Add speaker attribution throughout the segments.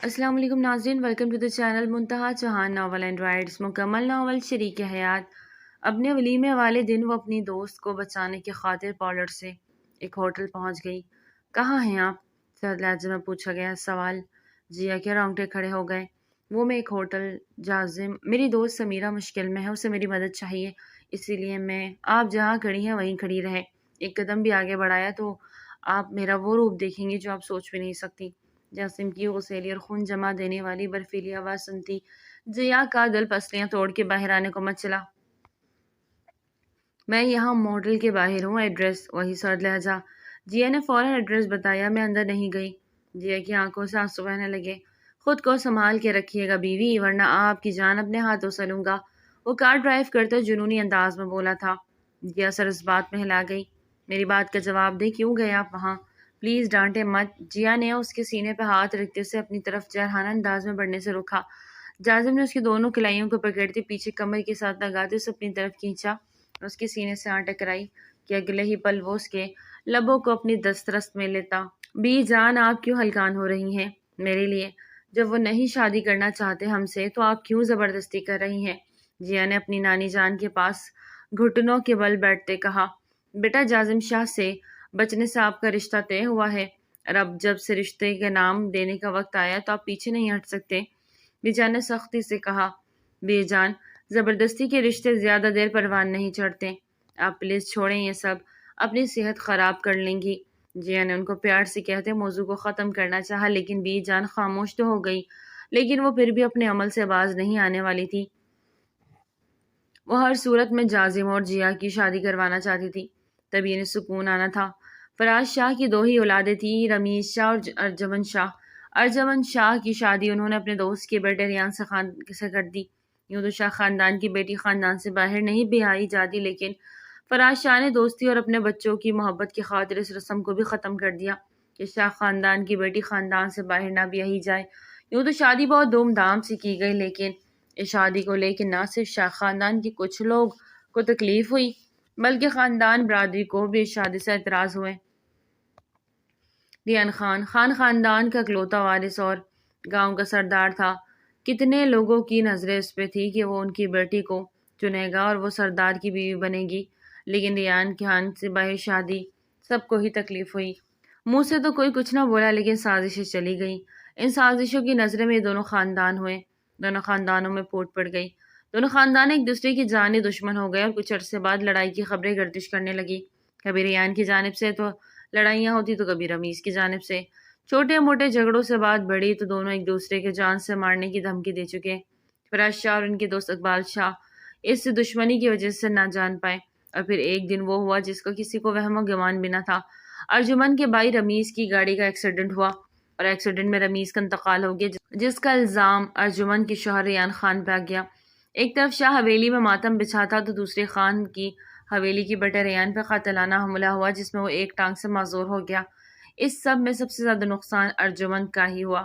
Speaker 1: السلام علیکم ناظرین، welcome to the channel Muntaha Chauhan novel and writes. مکمل ناول شریک حیات۔ اپنے ولیمے والے دن وہ اپنی دوست کو بچانے کی خاطر پالر سے ایک ہوٹل پہنچ گئی۔ کہاں ہیں آپ؟ سرد لہجے میں پوچھا گیا سوال جیا کے رونگٹے کھڑے ہو گئے۔ وہ میں ایک ہوٹل جازم، میری دوست سمیرہ مشکل میں ہے، اسے میری مدد چاہیے، اسی لیے آپ جہاں کھڑی ہیں وہیں کھڑی رہے۔ ایک قدم بھی آگے بڑھایا تو آپ میرا وہ روپ دیکھیں گی جو آپ سوچ بھی نہیں سکتی۔ جاسم کی غسیلی اور خون جما دینے والی برفیلی آواز سنتی جیا کا دل پسلیاں توڑ کے باہر آنے کو مت چلا۔ میں یہاں موٹل کے باہر ہوں، ایڈریس؟ وہی سرد لہجہ۔ جیا نے فوراً ایڈریس بتایا۔ میں اندر نہیں گئی۔ جیا کی آنکھوں سے آنسو بہنے لگے۔ خود کو سنبھال کے رکھیے گا بیوی، ورنہ آپ کی جان اپنے ہاتھوں سے لوں گا، وہ کار ڈرائیو کرتے جنونی انداز میں بولا تھا۔ جیا سر اس بات میں ہلا گئی۔ میری بات کا جواب دے، کیوں گئے آپ وہاں؟ پلیز ڈانٹے مت۔ جیا نے اس کے سینے پہ ہاتھ رکھتے اسے اپنی طرف جارحانہ انداز میں بڑھنے سے روکا۔ جازم نے اس کی دونوں کلائیوں کو پکڑتے پیچھے کمر کے ساتھ لگاتے اسے اپنی طرف کھینچا، اس کے سینے سے آنٹ ٹکرائی کہ اگلے ہی پل وہ اس کے لبوں کو اپنی دسترس میں لیتا۔ بی جان، آپ کیوں ہلکان ہو رہی ہیں میرے لیے؟ جب وہ نہیں شادی کرنا چاہتے ہم سے تو آپ کیوں زبردستی کر رہی ہیں؟ جیا نے اپنی نانی جان کے پاس گھٹنوں کے بل بیٹھتے کہا۔ بیٹا، جازم شاہ سے بچنے سے آپ کا رشتہ طے ہوا ہے، اور اب جب سے رشتے کا نام دینے کا وقت آیا تو آپ پیچھے نہیں ہٹ سکتے۔ بی جان نے سختی سے کہا۔ بی جان، زبردستی کے رشتے زیادہ دیر پروان نہیں چڑھتے، آپ پلیز چھوڑیں یہ سب، اپنی صحت خراب کر لیں گی۔ جیا نے ان کو پیار سے کہتے موضوع کو ختم کرنا چاہا، لیکن بی جان خاموش تو ہو گئی، لیکن وہ پھر بھی اپنے عمل سے باز نہیں آنے والی تھی۔ وہ ہر صورت میں جازم اور جیا کی شادی کروانا چاہتی تھی، تب انہیں سکون آنا تھا۔ فراز شاہ کی دو ہی اولادیں تھیں، رمیز شاہ اور ارجمن شاہ۔ ارجمن شاہ کی شادی انہوں نے اپنے دوست کے بیٹے ریان سے کر دی۔ یوں تو شاہ خاندان کی بیٹی خاندان سے باہر نہیں بیائی جاتی، لیکن فراز شاہ نے دوستی اور اپنے بچوں کی محبت کی خاطر اس رسم کو بھی ختم کر دیا کہ شاہ خاندان کی بیٹی خاندان سے باہر نہ بیائی جائے۔ یوں تو شادی بہت دھوم دھام سے کی گئی، لیکن اس شادی کو لے کے نہ صرف شاہ خاندان کی کچھ لوگ کو تکلیف ہوئی، بلکہ خاندان برادری کو بھی اس شادی سے اعتراض ہوئے۔ ریان خاندان کا اکلوتا وارث اور گاؤں کا سردار تھا۔ کتنے لوگوں کی نظریں اس پہ تھی کہ وہ ان کی بیٹی کو چنے گا اور وہ سردار کی بیوی بنے گی، لیکن ریان خان سے باہر شادی سب کو ہی تکلیف ہوئی۔ منہ سے تو کوئی کچھ نہ بولا، لیکن سازشیں چلی گئیں۔ ان سازشوں کی نظریں میں دونوں خاندان ہوئے، دونوں خاندانوں میں پھوٹ پڑ گئی، دونوں خاندان ایک دوسرے کی جانی دشمن ہو گئے اور کچھ عرصے بعد لڑائی کی خبریں گردش کرنے لگی۔ کبھی ریان کی جانب سے تو لڑائیاں ہوتی تو کبھی رمیز کی جانب سے۔ چھوٹے موٹے جھگڑوں سے بات بڑھی تو دونوں ایک دوسرے کے جان سے مارنے کی دھمکی دے چکے۔ فراز شاہ اور ان کے دوست اقبال شاہ اس دشمنی کی وجہ سے نہ جان پائے، اور پھر ایک دن وہ ہوا جس کا کسی کو وہم و گمان بھی نہ تھا۔ ارجمن کے بھائی رمیز کی گاڑی کا ایکسیڈنٹ ہوا، اور ایکسیڈنٹ میں رمیز کا انتقال ہو گیا، جس کا الزام ارجمن کے شوہر ریان خان پہ آ گیا۔ ایک طرف شاہ حویلی میں ماتم بچھا تھا تو دوسرے خان کی حویلی کی بیٹے ریان پہ قاتلانہ حملہ ہوا، جس میں وہ ایک ٹانگ سے معذور ہو گیا۔ اس سب میں سب سے زیادہ نقصان ارجمن کا ہی ہوا۔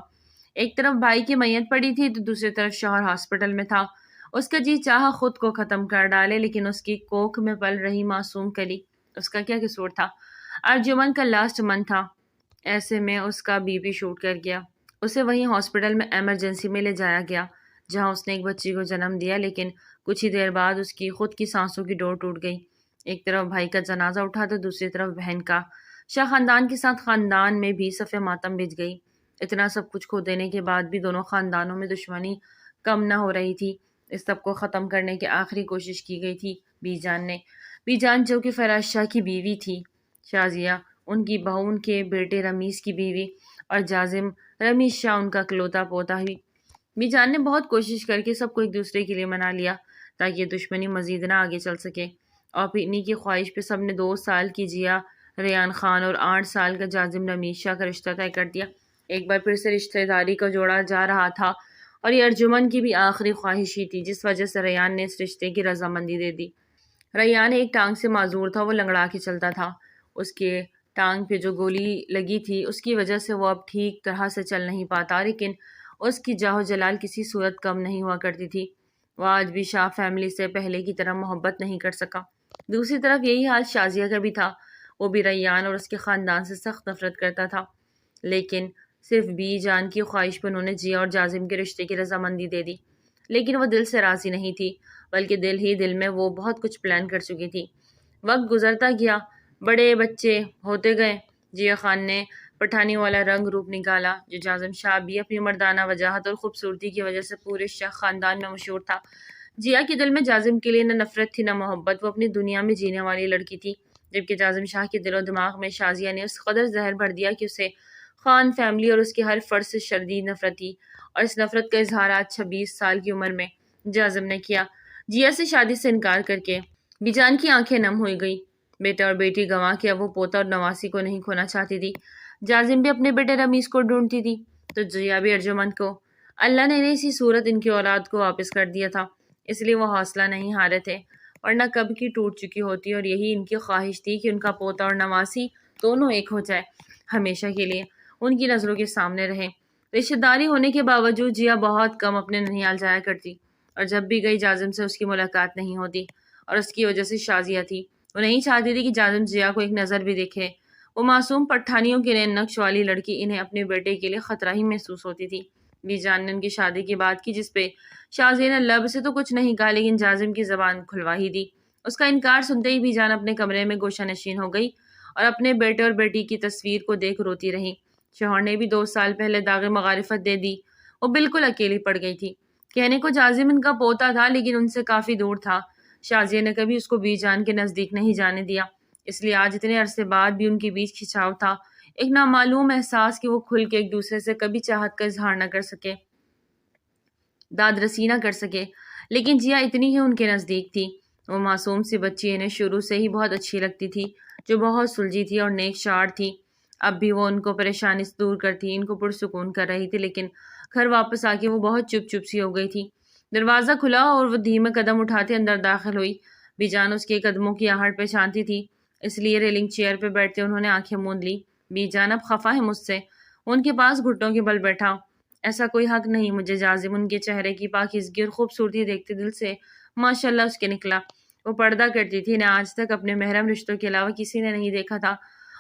Speaker 1: ایک طرف بھائی کی میت پڑی تھی تو دوسری طرف شوہر ہاسپٹل میں تھا۔ اس کا جی چاہا خود کو ختم کر ڈالے، لیکن اس کی کوکھ میں پل رہی معصوم کلی، اس کا کیا قصور تھا؟ ارجمن کا لاسٹ من تھا، ایسے میں اس کا بی پی شوٹ کر گیا۔ اسے وہیں ہاسپٹل میں ایمرجنسی میں لے جایا گیا، جہاں اس نے ایک بچی کو جنم دیا، لیکن کچھ ہی دیر بعد اس کی خود کی سانسوں کی ڈور ٹوٹ گئی۔ ایک طرف بھائی کا جنازہ اٹھا تو دوسری طرف بہن کا۔ شاہ خاندان کے ساتھ خاندان میں بھی صف ماتم بچ گئی۔ اتنا سب کچھ کھو دینے کے بعد بھی دونوں خاندانوں میں دشمنی کم نہ ہو رہی تھی۔ اس سب کو ختم کرنے کی آخری کوشش کی گئی تھی بی جان نے۔ بی جان جو کہ فراز شاہ کی بیوی تھی، شازیہ ان کی بہو، ان کے بیٹے رمیز کی بیوی، اور جازم رمیز شاہ ان کا اکلوتا پوتا ہوئی۔ بی جان نے بہت کوشش کر کے سب کو ایک دوسرے کے لیے منا لیا تاکہ یہ دشمنی مزید نہ آگے چل سکے، اور پھر انہی کی خواہش پہ سب نے 2 سال کی جیا ریان خان اور 8 سال کا جازم رمیز شاہ کا رشتہ طے کر دیا۔ ایک بار پھر سے رشتہ داری کو جوڑا جا رہا تھا، اور یہ ارجمن کی بھی آخری خواہش ہی تھی، جس وجہ سے ریان نے اس رشتے کی رضامندی دے دی۔ ریان ایک ٹانگ سے معذور تھا، وہ لنگڑا کے چلتا تھا۔ اس کے ٹانگ پہ جو گولی لگی تھی اس کی وجہ سے وہ اب ٹھیک طرح سے چل نہیں پاتا، لیکن اس کی جاہ و جلال کسی صورت کم نہیں ہوا کرتی تھی۔ وہ آج بھی شاہ فیملی سے پہلے کی طرح محبت نہیں کر سکا۔ دوسری طرف یہی حال شازیہ کا بھی تھا، وہ بھی ریان اور اس کے خاندان سے سخت نفرت کرتا تھا، لیکن صرف بی جان کی خواہش پہ انہوں نے جیا اور جازم کے رشتے کی رضامندی دے دی، لیکن وہ دل سے راضی نہیں تھی، بلکہ دل ہی دل میں وہ بہت کچھ پلان کر چکی تھی۔ وقت گزرتا گیا، بڑے بچے ہوتے گئے، جیا خان نے پٹھانی والا رنگ روپ نکالا جو جازم شاہ بھی اپنی مردانہ وجاہت اور خوبصورتی کی وجہ سے پورے شاہ خاندان میں مشہور تھا۔ جیا کے دل میں جازم کے لیے نہ نفرت تھی نہ محبت، وہ اپنی دنیا میں جینے والی لڑکی تھی، جبکہ جازم شاہ کے دل و دماغ میں شازیہ نے اس قدر زہر بھر دیا کہ اسے خان فیملی اور اس کے ہر فرد سے شدید نفرت تھی، اور اس نفرت کا اظہار آج 26 سال کی عمر میں جازم نے کیا، جیا سے شادی سے انکار کر کے۔ بی جان کی آنکھیں نم ہوئی گئی، بیٹا اور بیٹی گنوا کے اب وہ پوتا اور نواسی کو نہیں کھونا چاہتی تھی۔ جازم بھی اپنے بیٹے رمیز کو ڈھونڈتی تھی تو جیا بھی ارجمند کو۔ اللہ نے انہیں اسی صورت ان کی اولاد کو واپس کر دیا تھا، اس لیے وہ حوصلہ نہیں ہارے تھے، ورنہ کب کی ٹوٹ چکی ہوتی، اور یہی ان کی خواہش تھی کہ ان کا پوتا اور نواسی دونوں ایک ہو جائے، ہمیشہ کے لیے ان کی نظروں کے سامنے رہے۔ رشتہ داری ہونے کے باوجود جیا بہت کم اپنے ننیال جایا کرتی، اور جب بھی گئی جازم سے اس کی ملاقات نہیں ہوتی، اور اس کی وجہ سے شازیہ تھی۔ وہ نہیں چاہتی تھی کہ جازم جیا کو ایک نظر بھی دیکھے۔ وہ معصوم پٹھانیوں کی نین نقش والی لڑکی انہیں اپنے بیٹے کے لیے خطرہ ہی محسوس ہوتی تھی۔ بی جان نے ان کی شادی کی بات کی، جس پہ شازیہ نے لب سے تو کچھ نہیں کہا، لیکن جازم کی زبان کھلوا ہی دی۔ اس کا انکار سنتے ہی بی جان اپنے کمرے میں گوشہ نشین ہو گئی اور اپنے بیٹے اور بیٹی کی تصویر کو دیکھ روتی رہی۔ شوہر نے بھی 2 سال پہلے داغ مغارفت دے دی، وہ بالکل اکیلی پڑ گئی تھی۔ کہنے کو جازم ان کا پوتا تھا، لیکن ان سے کافی دور تھا۔ شازیہ نے کبھی اس کو بی جان کے نزدیک نہیں جانے دیا، اس لیے آج اتنے عرصے بعد بھی ان کے بیچ کھنچاؤ تھا، ایک نامعلوم احساس کہ وہ کھل کے ایک دوسرے سے کبھی چاہت کا اظہار نہ کر سکے، داد رسی نہ کر سکے۔ لیکن جیا اتنی ہی ان کے نزدیک تھی۔ وہ معصوم سی بچی انہیں شروع سے ہی بہت اچھی لگتی تھی، جو بہت سلجھی تھی اور نیک چاڑ تھی۔ اب بھی وہ ان کو پریشانی سے دور کرتی، ان کو پرسکون کر رہی تھی، لیکن گھر واپس آ کے وہ بہت چپ چپ سی ہو گئی تھی۔ دروازہ کھلا اور وہ دھیمے قدم اٹھاتے اندر داخل ہوئی۔ بی جان اس کے قدموں کی آہٹ پہچانتی تھی، اس لیے ریلنگ چیئر پہ بیٹھتے انہوں نے آنکھیں موند لی۔ بی جان اب خفا ہے مجھ سے، ان کے پاس گھٹوں کے بل بیٹھا۔ ایسا کوئی حق نہیں مجھے جازم، ان کے چہرے کی پاکیزگی اور خوبصورتی دیکھتے دل سے ماشاءاللہ اس کے نکلا۔ وہ پردہ کرتی تھی، انہیں آج تک اپنے محرم رشتوں کے علاوہ کسی نے نہیں دیکھا تھا۔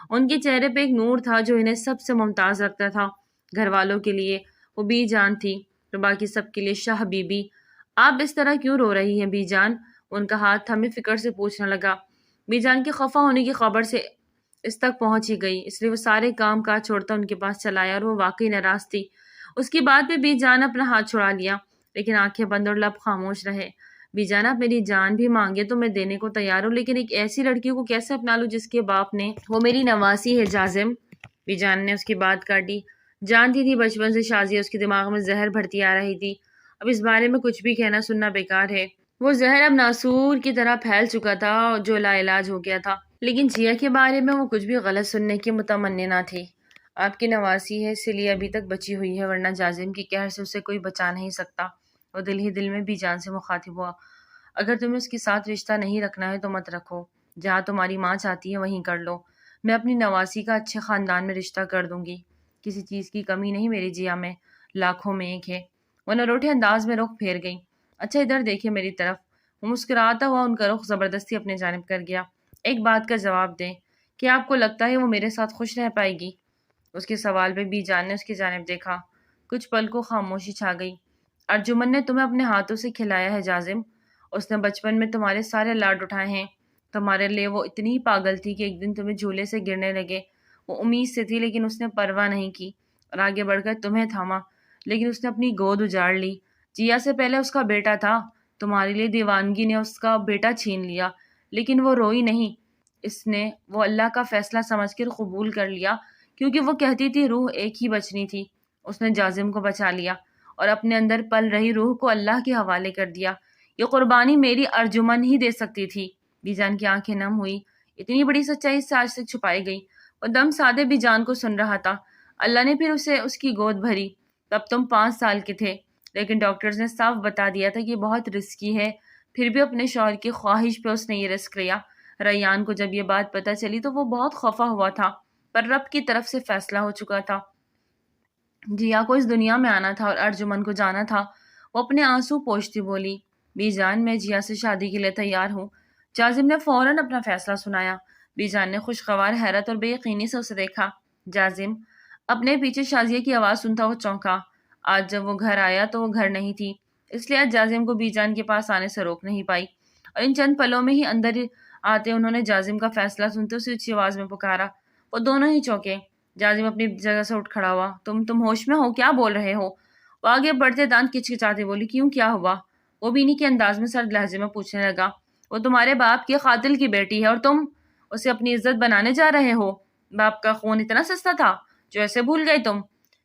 Speaker 1: ان کے چہرے پہ ایک نور تھا جو انہیں سب سے ممتاز رکھتا تھا۔ گھر والوں کے لیے وہ بی جان تھی تو باقی سب کے لیے شاہ بی بی۔ آپ اس طرح کیوں رو رہی ہیں بی جان؟ ان کا ہاتھ تھمے فکر سے پوچھنے لگا۔ بی جان کے خفا ہونے کی خبر سے اس تک پہنچ ہی گئی، اس لیے وہ سارے کام کاج چھوڑتا ان کے پاس چلا آیا، اور وہ واقعی ناراض تھی۔ اس کی بات پہ بی جان اپنا ہاتھ چھڑا لیا، لیکن آنکھیں بند اور لب خاموش رہے۔ بی جان آپ میری جان بھی مانگے تو میں دینے کو تیار ہوں، لیکن ایک ایسی لڑکی کو کیسے اپنا لوں جس کے باپ نے وہ میری نواسی ہے جازم؟ بی جان نے اس کی بات کاٹی۔ جانتی تھی بچپن سے شازیہ اس کے دماغ میں زہر بھرتی آ رہی تھی، اب اس بارے میں کچھ بھی کہنا سننا بیکار ہے۔ وہ زہر اب ناسور کی طرح پھیل چکا تھا جو لا علاج ہو گیا تھا، لیکن جیا کے بارے میں وہ کچھ بھی غلط سننے کی متمنی نہ تھی۔ آپ کی نواسی ہے اسی لیے ابھی تک بچی ہوئی ہے، ورنہ جازم کی قہر سے اسے کوئی بچا نہیں سکتا۔ وہ دل ہی دل میں بی جان سے مخاطب ہوا۔ اگر تمہیں اس کے ساتھ رشتہ نہیں رکھنا ہے تو مت رکھو، جہاں تمہاری ماں چاہتی ہے وہیں کر لو، میں اپنی نواسی کا اچھے خاندان میں رشتہ کر دوں گی، کسی چیز کی کمی نہیں میری جیا میں، لاکھوں میں ایک ہے۔ وہ نروٹے انداز میں رخ پھیر گئی۔ اچھا ادھر دیکھیں میری طرف۔ وہ مسکراتا ہوا ان کا رخ زبردستی اپنے جانب کر گیا۔ ایک بات کا جواب دیں، کیا آپ کو لگتا ہے وہ میرے ساتھ خوش رہ پائے گی؟ اس کے سوال پہ بی جان نے اس کی جانب دیکھا۔ کچھ پل کو خاموشی چھا گئی۔ ارجمن نے تمہیں اپنے ہاتھوں سے کھلایا ہے جازم، اس نے بچپن میں تمہارے سارے لاڈ اٹھائے ہیں، تمہارے لیے وہ اتنی پاگل تھی کہ ایک دن تمہیں جھولے سے گرنے لگے، وہ امید سے تھی لیکن اس نے پرواہ نہیں کی اور آگے بڑھ کر تمہیں تھاما، لیکن اس نے اپنی گود اجاڑ لی۔ جیا سے پہلے اس کا بیٹا تھا، تمہارے لیے دیوانگی نے اس کا بیٹا چھین لیا، لیکن وہ روئی نہیں، اس نے وہ اللہ کا فیصلہ سمجھ کر قبول کر لیا، کیونکہ وہ کہتی تھی روح ایک ہی بچنی تھی۔ اس نے جازم کو بچا لیا اور اپنے اندر پل رہی روح کو اللہ کے حوالے کر دیا۔ یہ قربانی میری ارجمن ہی دے سکتی تھی۔ بی جان کی آنکھیں نم ہوئی، اتنی بڑی سچائی اس سے آج تک چھپائی گئی۔ وہ دم سادے بی جان کو سن رہا تھا۔ اللہ نے پھر اسے اس کی گود بھری، تب تم 5 سال کے تھے، لیکن ڈاکٹرز نے صاف بتا دیا تھا کہ یہ بہت رسکی ہے، پھر بھی اپنے شوہر کی خواہش پہ اس نے یہ رسک لیا۔ ریان کو جب یہ بات پتہ چلی تو وہ بہت خفا ہوا تھا، پر رب کی طرف سے فیصلہ ہو چکا تھا۔ جیا کو اس دنیا میں آنا تھا اور ارجمن کو جانا تھا۔ وہ اپنے آنسو پوچھتی بولی، بی جان میں جیا سے شادی کے لیے تیار ہوں۔ جازم نے فوراً اپنا فیصلہ سنایا۔ بی جان نے خوشگوار حیرت اور بے یقینی سے اسے دیکھا۔ جازم، اپنے پیچھے شازیہ کی آواز سنتا وہ چونکا۔ آج جب وہ گھر آیا تو وہ گھر نہیں تھی، اس لیے آج جازم کو بی جان کے پاس آنے سے روک نہیں پائی، اور ان چند پلوں میں ہی اندر آتے انہوں نے جازم کا فیصلہ سنتے اسے اونچی آواز میں پکارا۔ وہ دونوں ہی چونکے۔ جازم اپنی جگہ سے اٹھ کھڑا ہوا۔ تم ہوش میں ہو؟ کیا بول رہے ہو؟ وہ آگے بڑھتے دانت کچکچاتے بولی۔ کیوں، کیا ہوا؟ وہ بینی کے انداز میں سرد لہجے میں پوچھنے لگا۔ وہ تمہارے باپ کے قاتل کی بیٹی ہے اور تم اسے اپنی عزت بنانے جا رہے ہو؟ باپ کا خون اتنا سستا تھا جو ایسے بھول گئے تم؟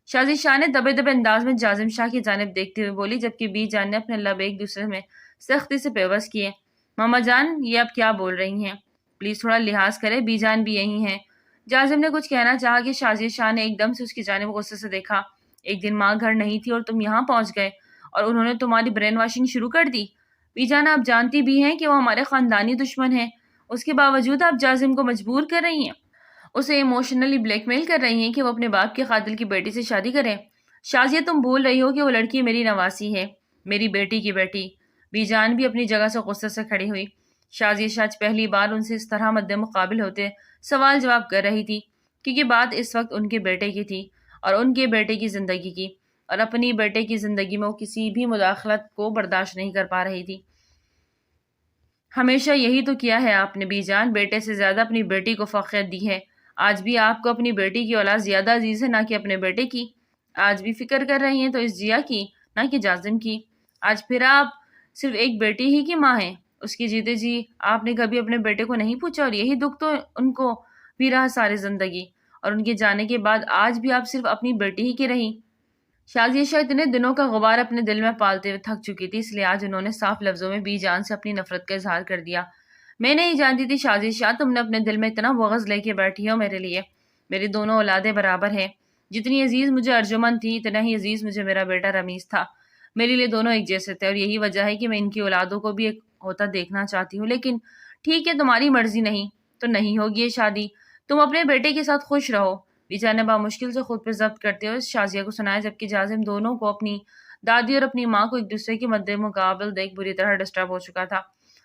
Speaker 1: شازی شاہ نے دبے دبے انداز میں جازم شاہ کی جانب دیکھتے ہوئے بولی، جبکہ بی جان نے اپنے لب ایک دوسرے میں سختی سے پیوست کیے۔ ماما جان، یہ اب کیا بول رہی ہیں؟ پلیز تھوڑا لحاظ کرے، بی جان بھی یہی ہیں۔ جازم نے کچھ کہنا چاہا کہ شازیہ شاہ نے ایک دم سے اس کی جانب غصے سے دیکھا۔ ایک دن ماں گھر نہیں تھی اور تم یہاں پہنچ گئے اور انہوں نے تمہاری برین واشنگ شروع کر دی۔ بی جان، آپ جانتی بھی ہیں کہ وہ ہمارے خاندانی دشمن ہیں، اس کے باوجود آپ جازم کو مجبور کر رہی ہیں، اسے ایموشنلی بلیک میل کر رہی ہیں کہ وہ اپنے باپ کے قاتل کی بیٹی سے شادی کرے۔ شازیہ، تم بھول رہی ہو کہ وہ لڑکی میری نواسی ہے، میری بیٹی کی بیٹی۔ بی جان بھی اپنی جگہ سے غصے سے کھڑی ہوئی۔ شازیہ شاہ پہلی بار ان سے اس طرح مد مقابل ہوتے سوال جواب کر رہی تھی، کیونکہ بات اس وقت ان کے بیٹے کی تھی اور ان کے بیٹے کی زندگی کی، اور اپنی بیٹے کی زندگی میں وہ کسی بھی مداخلت کو برداشت نہیں کر پا رہی تھی۔ ہمیشہ یہی تو کیا ہے آپ نے بی جان، بیٹے سے زیادہ اپنی بیٹی کو فوقیت دی ہے۔ آج بھی آپ کو اپنی بیٹی کی اولاد زیادہ عزیز ہے نہ کہ اپنے بیٹے کی۔ آج بھی فکر کر رہی ہیں تو اس جیا کی، نہ کہ جازم کی۔ آج پھر آپ صرف ایک بیٹی ہی کی ماں ہیں۔ اس کی جیتے جی آپ نے کبھی اپنے بیٹے کو نہیں پوچھا، اور یہی دکھ تو ان کو بھی رہا ساری زندگی، اور ان کے جانے کے بعد آج بھی آپ صرف اپنی بیٹی ہی کی رہی۔ شازیہ شاہ اتنے دنوں کا غبار اپنے دل میں پالتے ہوئے تھک چکی تھی، اس لیے آج انہوں نے صاف لفظوں میں بی جان سے اپنی نفرت کا اظہار کر دیا۔ میں نہیں جانتی تھی شازیہ شاہ، تم نے اپنے دل میں اتنا بغض لے کے بیٹھی ہو میرے لیے۔ میری دونوں اولادیں برابر ہیں۔ جتنی عزیز مجھے ارجمن تھی، اتنا ہی عزیز مجھے میرا بیٹا رمیز تھا۔ میرے لیے دونوں ایک جیسے تھے، اور یہی وجہ ہے کہ میں ان کی اولادوں کو بھی ایک ہوتا دیکھنا چاہتی ہوں۔ لیکن ٹھیک ہے، تمہاری مرضی نہیں تو نہیں ہوگی یہ شادی۔ تم اپنے بیٹے کے ساتھ خوش رہو۔ بیچارے نے بامشکل سے خود پہ ضبط کرتے ہوئے شازیہ کو سنایا، جبکہ جازم دونوں کو اپنی دادی اور اپنی ماں کو ایک دوسرے کے مد مقابل دیکھ بری طرح ڈسٹرب ہو چکا تھا۔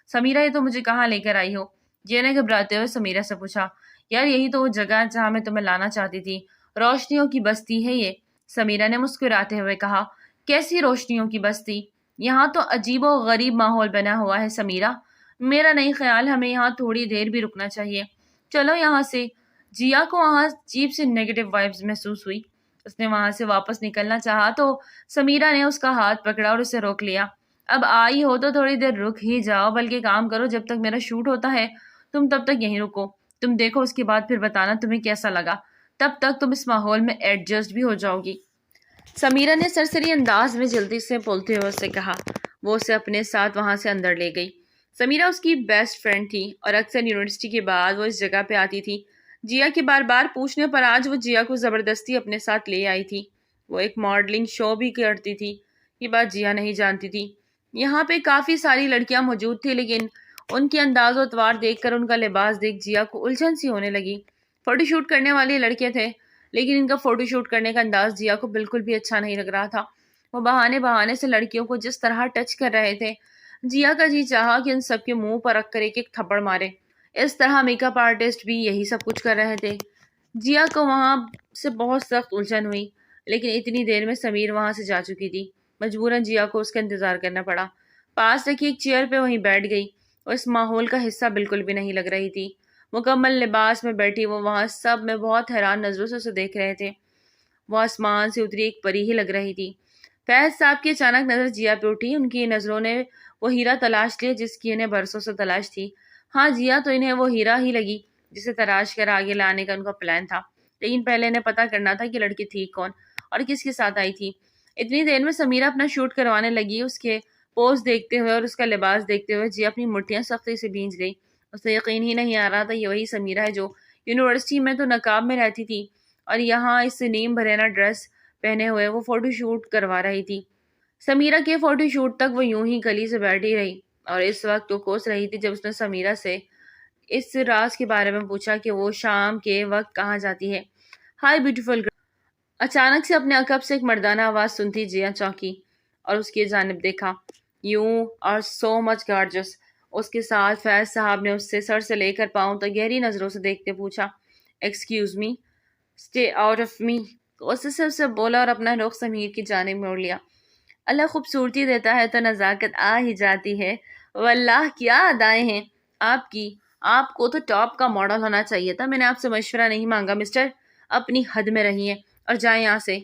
Speaker 1: سمیرہ، یہ تو مجھے کہاں لے کر آئی ہو؟ جیا نے گھبراتے ہوئے سمیرہ سے پوچھا۔ یار، یہی تو وہ جگہ ہے جہاں میں تمہیں لانا چاہتی تھی، روشنیوں کی بستی ہے یہ، سمیرہ نے مسکراتے ہوئے کہا۔ کیسی روشنیوں کی بستی؟ یہاں تو عجیب و غریب ماحول بنا ہوا ہے سمیرہ، میرا نہیں خیال ہمیں یہاں تھوڑی دیر بھی رکنا چاہیے۔ چلو یہاں سے۔ جیا کو وہاں عجیب سے نیگیٹو وائبز محسوس ہوئی۔ اس نے وہاں سے واپس نکلنا چاہا تو سمیرہ نے اس کا ہاتھ پکڑا اور اسے روک لیا۔ اب آئی ہو تو تھوڑی دیر رک ہی جاؤ، بلکہ کام کرو، جب تک میرا شوٹ ہوتا ہے تم تب تک یہیں رکو۔ تم دیکھو، اس کے بعد پھر بتانا تمہیں کیسا لگا، تب تک تم اس ماحول میں ایڈجسٹ بھی ہو جاؤ گی۔ سمیرہ نے سرسری انداز میں جلدی سے بولتے ہوئے اسے کہا۔ وہ اسے اپنے ساتھ وہاں سے اندر لے گئی۔ سمیرہ اس کی بیسٹ فرینڈ تھی اور اکثر یونیورسٹی کے بعد وہ اس جگہ پہ آتی تھی۔ جیا کے بار بار پوچھنے پر آج وہ جیا کو زبردستی اپنے ساتھ لے آئی تھی۔ وہ ایک ماڈلنگ شو بھی کرتی تھی، یہ بات جیا نہیں جانتی تھی۔ یہاں پہ کافی ساری لڑکیاں موجود تھی، لیکن ان کی انداز و اطوار دیکھ کر، ان کا لباس دیکھ جیا کو الجھن سی ہونے لگی۔ فوٹو شوٹ کرنے والے لڑکے تھے، لیکن ان کا فوٹو شوٹ کرنے کا انداز جیا کو بالکل بھی اچھا نہیں لگ رہا تھا۔ وہ بہانے سے لڑکیوں کو جس طرح ٹچ کر رہے تھے، جیا کا جی چاہا کہ ان سب کے منہ پر رکھ کر ایک ایک تھپڑ مارے۔ اس طرح میک اپ آرٹسٹ بھی یہی سب کچھ کر رہے تھے۔ جیا کو وہاں سے بہت سخت الجھن ہوئی، لیکن اتنی دیر میں سمیر وہاں سے جا چکی تھی۔ مجبوراً جیا کو اس کا انتظار کرنا پڑا۔ پاس رکھی ایک چیئر پہ وہیں بیٹھ گئی۔ وہ اس ماحول کا حصہ بالکل بھی نہیں لگ رہی تھی۔ مکمل لباس میں بیٹھی وہ وہاں سب میں بہت حیران نظروں سے اسے دیکھ رہے تھے۔ وہ آسمان سے اتری ایک پری ہی لگ رہی تھی۔ فیض صاحب کی اچانک نظر جیا پہ اٹھی۔ ان کی نظروں نے وہ ہیرا تلاش لیا جس کی انہیں برسوں سے تلاش تھی۔ ہاں جیا، تو انہیں وہ ہیرا ہی لگی جسے تراش کر آگے لانے کا ان کا پلان تھا، لیکن پہلے انہیں پتہ کرنا تھا کہ لڑکی تھی کون اور کس کے ساتھ آئی تھی۔ اتنی دیر میں سمیرہ اپنا شوٹ کروانے لگی۔ اس کے پوز دیکھتے ہوئے اور اس کا لباس دیکھتے ہوئے جیا اپنی مٹھیاں سختی سے بھینج گئی۔ اسے یقین ہی نہیں آ رہا تھا یہ وہی سمیرہ ہے جو یونیورسٹی میں تو نقاب میں رہتی تھی، اور یہاں اس نیم بھرینا ڈریس پہنے ہوئے وہ فوٹو شوٹ کروا رہی تھی۔ سمیرہ کے فوٹو شوٹ تک وہ یوں ہی گلی سے بیٹھی رہی، اور اس وقت وہ کوس رہی تھی جب اس نے سمیرہ سے اس راز کے بارے میں پوچھا کہ وہ شام کے وقت کہاں جاتی ہے۔ High beautiful girl. اچانک سے اپنے عقب سے ایک مردانہ آواز سنتی جیا چونکی اور اس کی جانب دیکھا۔ یو آر سو مچ گارجس۔ اس کے ساتھ فیض صاحب نے اس سے سر سے لے کر پاؤں تک گہری نظروں سے دیکھتے پوچھا۔ Excuse me, stay out of me. غصے سے اسے بولا اور اپنا رخ سمیر کی جانب موڑ لیا۔ اللہ خوبصورتی دیتا ہے تو نزاکت آ ہی جاتی ہے، واللہ کیا ادائیں ہیں آپ کی، آپ کو تو ٹاپ کا ماڈل ہونا چاہیے تھا۔ میں نے آپ سے مشورہ نہیں مانگا مسٹر، اپنی حد میں رہیے اور جائیں یہاں سے۔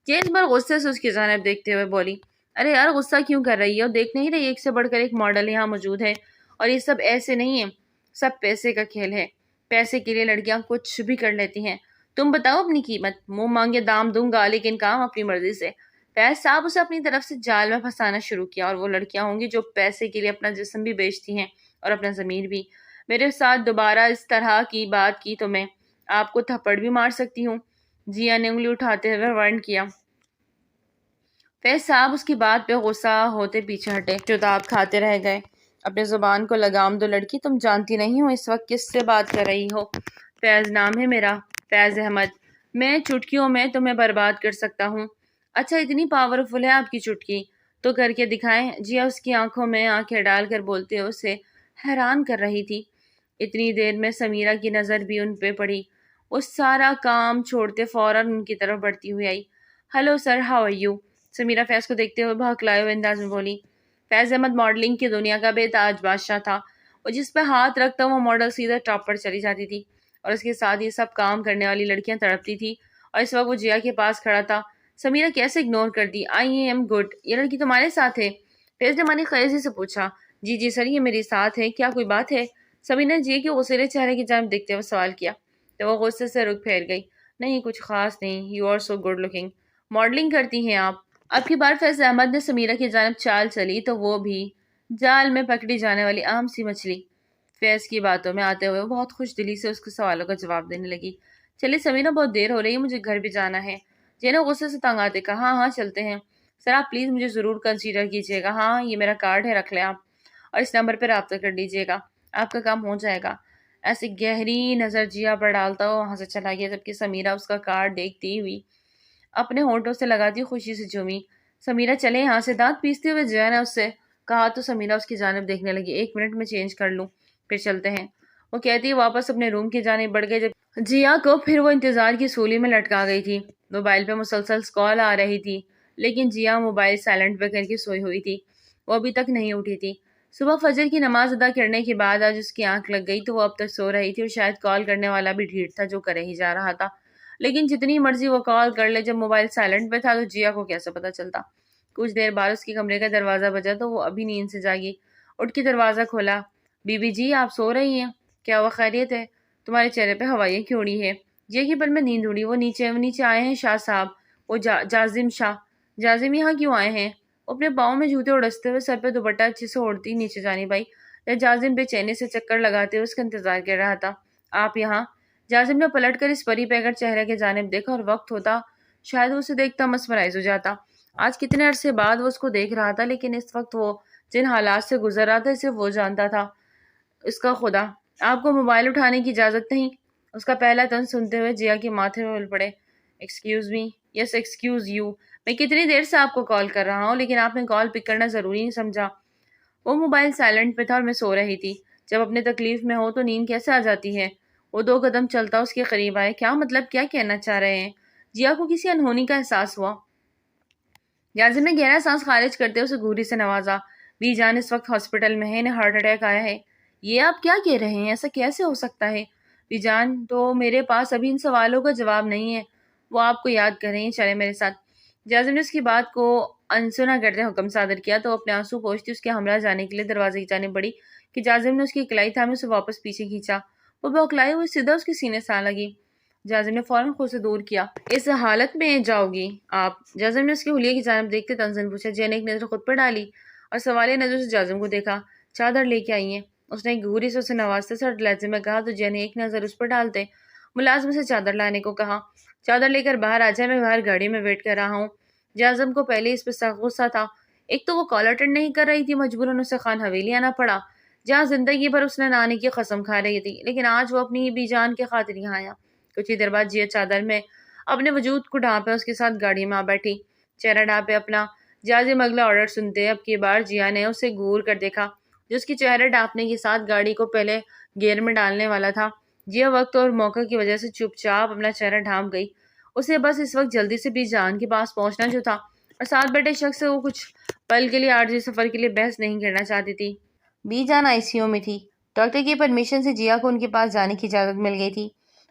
Speaker 1: جیمز بر غصے سے اس کی جانب دیکھتے ہوئے بولی، ارے یار غصہ کیوں کر رہی ہے؟ اور دیکھ نہیں رہی ایک سے بڑھ کر ایک ماڈل یہاں موجود ہے، اور یہ سب ایسے نہیں ہے، سب پیسے کا کھیل ہے۔ پیسے کے لیے لڑکیاں کچھ بھی کر لیتی ہیں۔ تم بتاؤ اپنی قیمت، منہ مانگے دام دوں گا لیکن کام اپنی مرضی سے۔ فیض صاحب اسے اپنی طرف سے جال میں پھنسانا شروع کیا، اور وہ لڑکیاں ہوں گی جو پیسے کے لیے اپنا جسم بھی بیچتی ہیں اور اپنا ضمیر بھی۔ میرے ساتھ دوبارہ اس طرح کی بات کی تو میں آپ کو تھپڑ بھی مار سکتی ہوں۔ جیا نے انگلی اٹھاتے ہوئے وارن کیا۔ فیض صاحب اس کی بات پہ غصہ ہوتے پیچھے ہٹے، چتاب کھاتے رہ گئے۔ اپنے زبان کو لگام دو لڑکی، تم جانتی نہیں ہو اس وقت کس سے بات کر رہی ہو۔ فیض نام ہے میرا، فیض احمد۔ میں چٹکیوں میں تمہیں برباد کر سکتا ہوں۔ اچھا اتنی پاورفل ہے آپ کی چٹکی؟ تو کر کے دکھائیں۔ جیا اس کی آنکھوں میں آنکھیں ڈال کر بولتے ہوئے اسے حیران کر رہی تھی۔ اتنی دیر میں سمیرہ کی نظر بھی ان پہ پڑی۔ وہ سارا کام چھوڑتے فوراً ان کی طرف بڑھتی ہوئی آئی۔ Hello sir, how are you? Sameera Faiz کو دیکھتے ہوئے بھڑکلائے ہوئے انداز میں بولی۔ فیض احمد ماڈلنگ کی دنیا کا بے تاج بادشاہ تھا، اور جس پہ ہاتھ رکھتا وہ ماڈل سیدھا ٹاپ پر چلی جاتی تھی، اور اس کے ساتھ یہ سب کام کرنے والی لڑکیاں تڑپتی تھی۔ اور اس وقت وہ جیا کے پاس کھڑا تھا۔ سمیرہ کیسے اگنور کر دی؟ I am good. یہ لڑکی تمہارے ساتھ ہے؟ فیض نے مانی خیزی سے پوچھا۔ جی جی سر، یہ میری ساتھ ہے، کیا کوئی بات ہے؟ سمیرہ نے جیا کے غصیلے چہرے کی جانب دیکھتے ہوئے سوال کیا، تو وہ غصے سے رخ پھیر گئی۔ نہیں کچھ خاص نہیں، you are so good looking. Modelling کرتی ہیں آپ؟ اب کی بار فیض احمد نے سمیرہ کی جانب چال چلی تو وہ بھی جال میں پکڑی جانے والی عام سی مچھلی۔ فیض کی باتوں میں آتے ہوئے وہ بہت خوش دلی سے اس کے سوالوں کا جواب دینے لگی۔ چلیے سمیرہ، بہت دیر ہو رہی ہے، مجھے گھر بھی جانا ہے۔ جیا نے غصے سے تنگ آتے کہا، ہاں ہاں چلتے ہیں۔ سر آپ پلیز مجھے ضرور کنسیڈر کیجیے گا۔ ہاں یہ میرا کارڈ ہے، رکھ لیں آپ، اور اس نمبر پہ رابطہ کر لیجیے گا، آپ کا کام ہو جائے گا۔ ایسی گہری نظر جیا پر ڈالتا وہ وہاں سے چلا گیا، جبکہ سمیرہ اس کا کارڈ دیکھتی ہوئی اپنے ہونٹوں سے لگاتی خوشی سے جھومی۔ سمیرہ چلے یہاں سے، دانت پیستے ہوئے جیا نے اس سے کہا تو سمیرہ اس کی جانب دیکھنے لگی۔ ایک منٹ میں چینج کر لوں پھر چلتے ہیں، وہ کہتی واپس اپنے روم کی جانب بڑھ گئے۔ جب جیا کو پھر وہ انتظار کی سولی میں لٹکا گئی تھی۔ موبائل پہ مسلسل کال آ رہی تھی، لیکن جیا موبائل سائلنٹ پہ کر کے سوئی ہوئی تھی، وہ ابھی تک نہیں اٹھی تھی۔ صبح فجر کی نماز ادا کرنے کے بعد آج اس کی آنکھ لگ گئی تو وہ اب تک سو رہی تھی، اور شاید کال کرنے والا بھی ڈھیٹ تھا جو کرے ہی جا رہا تھا۔ لیکن جتنی مرضی وہ کال کر لے، جب موبائل سائلنٹ پہ تھا تو جیا کو کیسے پتا چلتا؟ کچھ دیر بعد اس کے کمرے کا دروازہ بجا تو وہ ابھی نیند سے جاگی، اٹھ کے دروازہ کھولا۔ بی بی جی آپ سو رہی ہیں؟ کیا وہ خیریت ہے؟ تمہارے چہرے پہ ہوائیں کیوں اڑی ہے؟ جیا کی پل میں نیند اڑی۔ وہ نیچے آئے ہیں شاہ صاحب، وہ جازم شاہ۔ جازم یہاں کیوں آئے ہیں؟ وہ اپنے پاؤں میں جوتے اڑستے ہوئے سر پہ دوپٹہ اچھے سے اوڑھتی نیچے جانب آئی۔ جازم بے چینی سے چکر لگاتے ہوئے اس کا انتظار کر رہا تھا۔ آپ یہاں؟ جازم نے پلٹ کر اس پری پیکر چہرے کے جانب دیکھا، اور وقت ہوتا شاید وہ اسے دیکھتا مسمرائز ہو جاتا۔ آج کتنے عرصے بعد وہ اس کو دیکھ رہا تھا، لیکن اس وقت وہ جن حالات سے گزر رہا تھا صرف وہ جانتا تھا، اس کا خدا۔ آپ کو موبائل اٹھانے کی اجازت نہیں؟ اس کا پہلا طنز سنتے ہوئے جیا کے ماتھے میں ہل پڑے۔ Excuse me? Yes excuse you. میں کتنی دیر سے آپ کو کال کر رہا ہوں، لیکن آپ نے کال پک کرنا ضروری نہیں سمجھا۔ وہ موبائل سائلنٹ پہ تھا اور میں سو رہی تھی۔ جب اپنے تکلیف میں ہو تو نیند کیسے آ جاتی ہے؟ وہ 2 قدم چلتا اس کے قریب آئے۔ کیا مطلب، کیا کہنا چاہ رہے ہیں؟ جیا کو کسی انہونی کا احساس ہوا۔ جازم نے گہرا سانس خارج کرتے اسے گھوری سے نوازا۔ بی جان اس وقت ہاسپٹل میں ہے، انہیں ہارٹ اٹیک آیا ہے۔ یہ آپ کیا کہہ رہے ہیں؟ ایسا کیسے ہو سکتا ہے؟ بی جان تو میرے پاس ابھی ان سوالوں کا جواب نہیں ہے، وہ آپ کو یاد کر رہی ہیں، چلے میرے ساتھ۔ جازم نے اس کی بات کو انسنا کرتے حکم صادر کیا تو اپنے آنسو پوچھتی اس کے ہمراہ جانے کے لیے دروازے کی جانب بڑھی کہ جازم نے اس کی کلائی تھامے اسے واپس پیچھے کھینچا۔ وہ بوکلائی ہوئی سیدھا اس کے سینے سے آ لگی۔ جازم نے فوراً خود سے دور کیا۔ اس حالت میں جاؤ گی آپ؟ جازم نے اس کے حلیے کی جانب دیکھتے طنزاً پوچھا۔ جیا نے ایک نظر خود پر ڈالی اور سوالیہ نظر سے جازم کو دیکھا۔ چادر لے کے آئی ہیں؟ اس نے ایک گھوری سے اسے نوازتے سر لہجے میں کہا تو جیا نے ایک نظر اس پر ڈالتے ملازم سے چادر لانے کو کہا۔ چادر لے کر باہر آ جائے، میں باہر گاڑی میں ویٹ کر رہا ہوں۔ جازم کو پہلے اس پہ سخت غصہ تھا۔ ایک تو وہ کال اٹینڈ نہیں کر رہی تھی، مجبوراً اسے خان حویلی آنا پڑا جہاں زندگی بھر اس نے نہ آنے کی قسم کھا رہی تھی، لیکن آج وہ اپنی بی جان کے خاطر یہاں آیا۔ کچھ ہی دیر بعد جیا چادر میں اپنے وجود کو ڈھانپے اس کے ساتھ گاڑی میں آ بیٹھی، چہرہ ڈھانپے اپنا۔ جازم اگلا آرڈر سنتے اب کی بار جیا نے اسے گور کر دیکھا جو اس کی چہرے ڈھانپنے کے ساتھ گاڑی کو پہلے گیئر میں ڈالنے والا تھا۔ جیا وقت اور موقع کی وجہ سے چپ چاپ اپنا چہرہ ڈھانپ گئی۔ اسے بس اس وقت جلدی سے بھی جان کے پاس پہنچنا جو تھا، اور ساتھ بیٹھے شخص سے وہ کچھ پل کے لیے عارضی سفر کے لیے بحث نہیں کرنا چاہتی تھی۔ Be John I C you میں تھی۔ ڈاکٹر کی پرمیشن سے جیا کو ان کے پاس جانے کی اجازت مل گئی تھی۔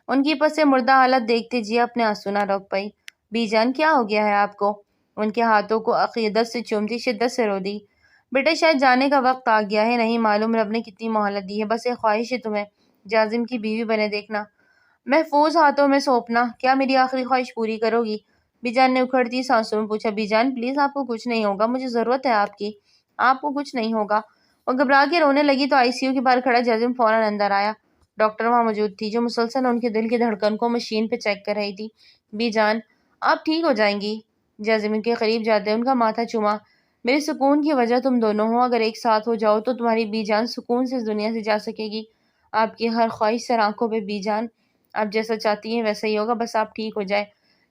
Speaker 1: ان کی پس مردہ حالت دیکھتے جیا اپنے آنسو نہ روک پائی۔ بی جان کیا ہو گیا ہے آپ کو؟ ان کے ہاتھوں کو عقیدت سے چومتی شدت سے رو دی۔ بیٹا شاید جانے کا وقت آ گیا ہے، نہیں معلوم رب نے کتنی مہلت دی ہے، بس ایک خواہش ہے تمہیں جازم کی بیوی بنے دیکھنا، محفوظ ہاتھوں میں سونپنا، کیا میری آخری خواہش پوری کرو گی؟ بی جان نے اکھڑتی سانسوں میں پوچھا۔ بی جان پلیز، آپ کو کچھ نہیں ہوگا، مجھے ضرورت ہے آپ کی، آپ کو کچھ نہیں ہوگا۔ وہ گھبرا کے رونے لگی تو آئی سی یو کے باہر کھڑا جازم فوراً اندر آیا۔ ڈاکٹر وہاں موجود تھی جو مسلسل ان کے دل کی دھڑکن کو مشین پہ چیک کر رہی تھی۔ بی جان آپ ٹھیک ہو جائیں گی؟ جازم ان کے قریب جاتے ان کا ماتھا چوما۔ میرے سکون کی وجہ تم دونوں ہو، اگر ایک ساتھ ہو جاؤ تو تمہاری بی جان سکون سے اس دنیا سے جا سکے گی۔ آپ کی ہر خواہش سر آنکھوں پہ بی جان، آپ جیسا چاہتی ہیں ویسا ہی ہوگا، بس آپ ٹھیک ہو جائے۔